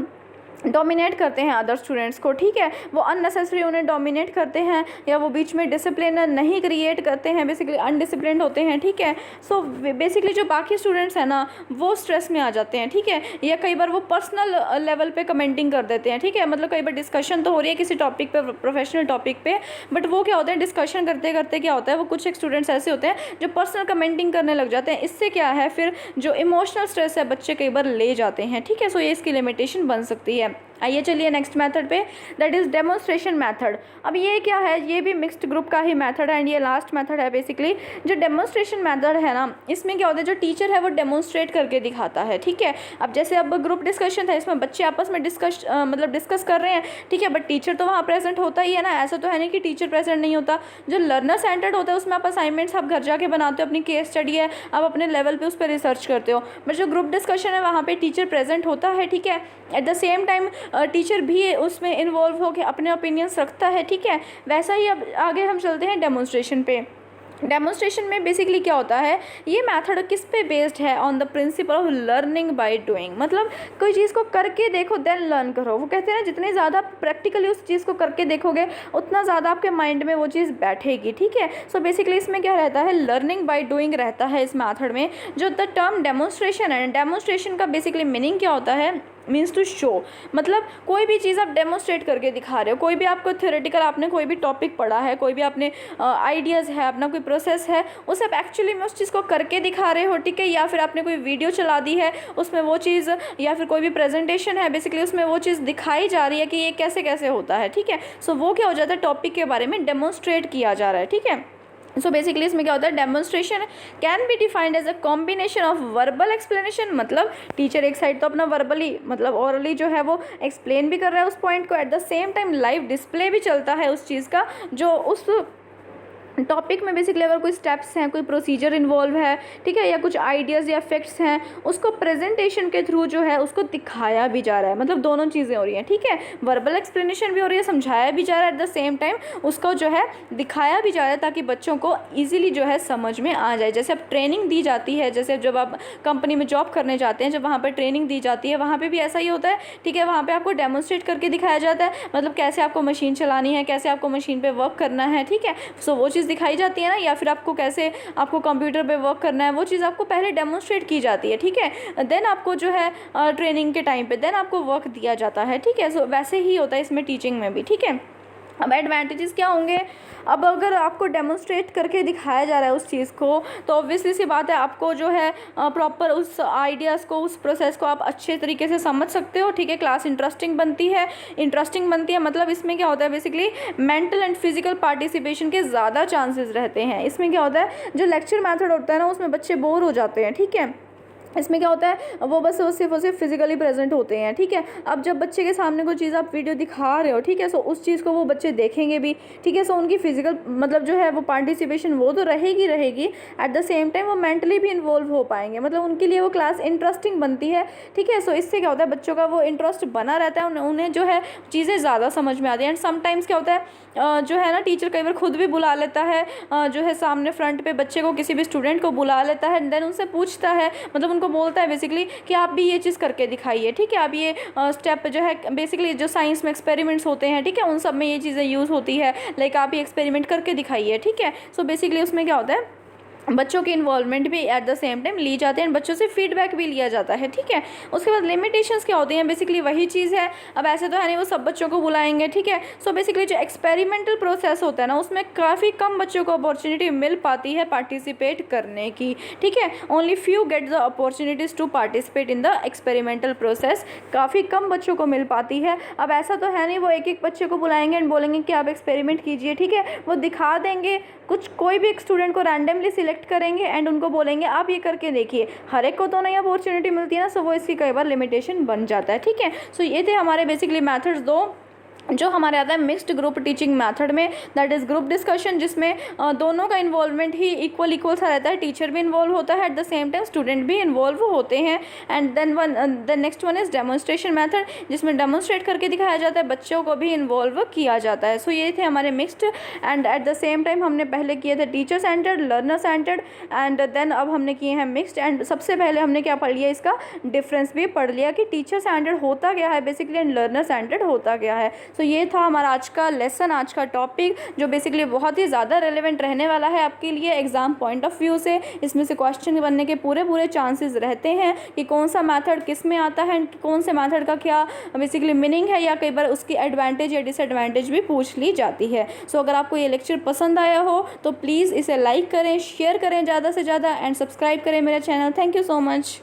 डोमिनेट करते हैं अदर स्टूडेंट्स को, ठीक है, वो अननेसेसरी उन्हें डोमिनेट करते हैं या वो बीच में डिसिप्लिन नहीं क्रिएट करते हैं, बेसिकली अनडिसिप्लिन्ड होते हैं, ठीक है। सो बेसिकली जो बाकी स्टूडेंट्स हैं ना वो स्ट्रेस में आ जाते हैं, ठीक है, या कई बार वो पर्सनल लेवल पे कमेंटिंग कर देते हैं, ठीक है, मतलब कई बार डिस्कशन तो हो रही है किसी टॉपिक पे, प्रोफेशनल टॉपिक पे, बट वो क्या होता है डिस्कशन करते करते क्या होता है वो कुछ एक स्टूडेंट्स ऐसे होते हैं जो पर्सनल कमेंटिंग करने लग जाते हैं। इससे क्या है फिर जो इमोशनल स्ट्रेस है बच्चे कई बार ले जाते हैं, ठीक है। सो ये इसकी लिमिटेशन बन सकती है। आइए चलिए नेक्स्ट मेथड पे, दैट इज़ डेमोन्स्ट्रेशन मेथड। अब ये क्या है, ये भी मिक्स्ड ग्रुप का ही मेथड है एंड ये लास्ट मेथड है। बेसिकली जो डेमोन्स्ट्रेशन मेथड है ना, इसमें क्या होता है जो टीचर है वो डेमोन्स्ट्रेट करके दिखाता है, ठीक है। अब जैसे अब ग्रुप डिस्कशन था, इसमें बच्चे आपस में डिस्कस कर रहे हैं, ठीक है, बट टीचर तो वहाँ प्रेजेंट होता ही है ना, ऐसा तो है नहीं कि टीचर प्रेजेंट नहीं होता। जो लर्नर सेंटर्ड होता है उसमें आप असाइनमेंट्स आप घर जाके बनाते हो, अपनी केस स्टडी है आप अपने लेवल पे उस पर रिसर्च करते हो, बट जो ग्रुप डिस्कशन है वहाँ पे टीचर प्रेजेंट होता है, ठीक है। At the same time teacher भी उसमें इन्वॉल्व होकर अपने ओपिनियंस रखता है, ठीक है। वैसा ही अब आगे हम चलते हैं डेमोन्स्ट्रेशन पे। डेमोन्स्ट्रेशन में बेसिकली क्या होता है, ये मेथड किस पे बेस्ड है, on the principle of learning by doing. मतलब कोई चीज़ को करके देखो देन लर्न करो। वो कहते हैं ना जितने ज़्यादा प्रैक्टिकली उस चीज़ को करके देखोगे उतना ज़्यादा आपके माइंड में वो चीज़ बैठेगी, ठीक है। सो बेसिकली इसमें क्या रहता है, लर्निंग बाय डूइंग रहता है इस मेथड में। जो द टर्म डेमोन्स्ट्रेशन है, डेमोन्स्ट्रेशन का बेसिकली मीनिंग क्या होता है, मीन्स टू शो। मतलब कोई भी चीज़ आप डेमोन्स्ट्रेट करके दिखा रहे हो, कोई भी आपको थ्योरेटिकल आपने कोई भी टॉपिक पढ़ा है, कोई भी आपने आइडियाज़ है, अपना कोई प्रोसेस है, उसे आप एक्चुअली में उस चीज़ को करके दिखा रहे हो, ठीक है। या फिर आपने कोई वीडियो चला दी है उसमें वो चीज़, या फिर कोई भी प्रेजेंटेशन है बेसिकली उसमें वो चीज़ दिखाई जा रही है कि ये कैसे कैसे होता है, ठीक है। सो वो क्या हो जाता है, टॉपिक के बारे में डेमोन्स्ट्रेट किया जा रहा है, ठीक है। सो बेसिकली इसमें क्या होता है, demonstration can be defined as a combination of verbal explanation. मतलब टीचर एक साइड तो अपना वर्बली मतलब ओरली जो है वो एक्सप्लेन भी कर रहा है उस पॉइंट को, eight the same time live display भी चलता है उस चीज़ का जो उस टॉपिक में बेसिकली अगर कोई स्टेप्स हैं, कोई प्रोसीजर इन्वॉल्व है, ठीक है, या कुछ आइडियाज़ या फैक्ट्स हैं, उसको प्रेजेंटेशन के थ्रू जो है उसको दिखाया भी जा रहा है। मतलब दोनों चीज़ें हो रही हैं, ठीक है, वर्बल एक्सप्लेनेशन भी हो रही है, समझाया भी जा रहा है, एट द सेम टाइम उसको जो है दिखाया भी जा रहा है ताकि बच्चों को ईजिली जो है समझ में आ जाए। जैसे अब ट्रेनिंग दी जाती है, जैसे जब आप कंपनी में जॉब करने जाते हैं, जब वहाँ पर ट्रेनिंग दी जाती है वहाँ पर भी ऐसा ही होता है, ठीक है। वहाँ पर आपको डेमोन्स्ट्रेट करके दिखाया जाता है, मतलब कैसे आपको मशीन चलानी है, कैसे आपको मशीन पर वर्क करना है, ठीक है। सो वो चीज़ दिखाई जाती है ना, या फिर आपको कैसे आपको कंप्यूटर पे वर्क करना है वो चीज़ आपको पहले डेमोन्स्ट्रेट की जाती है, ठीक है। देन आपको जो है ट्रेनिंग के टाइम पे देन आपको वर्क दिया जाता है, ठीक है। सो वैसे ही होता है इसमें टीचिंग में भी, ठीक है। अब एडवांटेजेस क्या होंगे, अब अगर आपको डेमोन्स्ट्रेट करके दिखाया जा रहा है उस चीज़ को तो ऑब्वियसली सी बात है आपको जो है प्रॉपर उस आइडियाज़ को, उस प्रोसेस को आप अच्छे तरीके से समझ सकते हो, ठीक है। क्लास इंटरेस्टिंग बनती है, मतलब इसमें क्या होता है basically mental and physical participation के ज़्यादा चांसेस रहते हैं। इसमें क्या होता है जो लेक्चर मेथड होता है ना उसमें बच्चे बोर हो जाते हैं, ठीक है। इसमें क्या होता है वो बस सिर्फ फिजिकली प्रेजेंट होते हैं, ठीक है। अब जब बच्चे के सामने कोई चीज़ आप वीडियो दिखा रहे हो, ठीक है, सो उस चीज़ को वो बच्चे देखेंगे भी, ठीक है। सो उनकी फिजिकल मतलब जो है वो पार्टिसिपेशन वो तो रहेगी, एट द सेम टाइम वो मेंटली भी इन्वॉल्व हो पाएंगे, मतलब उनके लिए वो क्लास इंटरेस्टिंग बनती है, ठीक है। सो इससे क्या होता है बच्चों का वो इंटरेस्ट बना रहता है, उन्हें जो है चीज़ें ज़्यादा समझ में आती हैं। एंड समटाइम्स क्या होता है जो है ना टीचर कई बार खुद भी बुला लेता है जो है सामने फ्रंट पे बच्चे को, किसी भी स्टूडेंट को बुला लेता है, देन उनसे पूछता है, मतलब उनको बोलता है बेसिकली कि आप भी ये चीज़ करके दिखाइए, ठीक है। आप ये स्टेप जो है बेसिकली जो साइंस में एक्सपेरिमेंट्स होते हैं, ठीक है, उन सब में ये चीज़ें यूज़ होती है, लाइक आप ये एक्सपेरिमेंट करके दिखाइए, ठीक है। सो बेसिकली उसमें क्या होता है बच्चों की इन्वॉल्वमेंट भी एट द सेम टाइम ली जाती है, बच्चों से फीडबैक भी लिया जाता है, ठीक है। उसके बाद लिमिटेशंस क्या होती हैं, बेसिकली वही चीज़ है। अब ऐसे तो है नहीं वो सब बच्चों को बुलाएंगे, ठीक है। सो बेसिकली जो एक्सपेरिमेंटल प्रोसेस होता है ना उसमें काफ़ी कम बच्चों को अपॉर्चुनिटी मिल पाती है पार्टिसिपेट करने की, ठीक है। Only few get the opportunities to participate in the experimental process, काफ़ी कम बच्चों को मिल पाती है। अब ऐसा तो है नहीं वो एक एक बच्चे को बुलाएंगे एंड बोलेंगे कि आप एक्सपेरिमेंट कीजिए, ठीक है। वो दिखा देंगे, कोई भी एक स्टूडेंट को रैंडमली सिलेक्ट करेंगे एंड उनको बोलेंगे आप ये करके देखिए। हर एक को तो नहीं अपॉर्चुनिटी मिलती है ना, सो वो इसकी कई बार लिमिटेशन बन जाता है, ठीक है। सो ये थे हमारे बेसिकली मेथड्स दो जो हमारे आता है मिक्स्ड ग्रुप टीचिंग मेथड में, दैट इज़ ग्रुप डिस्कशन, जिसमें दोनों का इन्वॉल्वमेंट ही इक्वल सा रहता है। टीचर भी इन्वॉल्व होता है, at the same time student भी इन्वॉल्व होते हैं। And then next one is demonstration method, जिसमें डेमोन्स्ट्रेट करके दिखाया जाता है, बच्चों को भी इन्वॉल्व किया जाता है। सो ये थे हमारे mixed. And at the same time हमने पहले किए थे teacher centred, learner centred, and then अब हमने किए हैं मिक्स्ड। एंड सबसे पहले हमने क्या पढ़ लिया, इसका डिफरेंस भी पढ़ लिया कि टीचर सेंटर्ड होता क्या है बेसिकली एंड लर्नर सेंटर्ड होता क्या है। सो ये था हमारा आज का लेसन, आज का टॉपिक, जो बेसिकली बहुत ही ज़्यादा रेलेवेंट रहने वाला है आपके लिए एग्जाम पॉइंट ऑफ व्यू से। इसमें से क्वेश्चन बनने के पूरे चांसेस रहते हैं कि कौन सा मेथड किस में आता है, कौन से मेथड का क्या बेसिकली मीनिंग है, या कई बार उसकी एडवांटेज या डिसएडवांटेज भी पूछ ली जाती है। सो अगर आपको ये लेक्चर पसंद आया हो तो प्लीज़ इसे लाइक करें, शेयर करें ज़्यादा से ज़्यादा, एंड सब्सक्राइब करें मेरा channel. Thank you so much.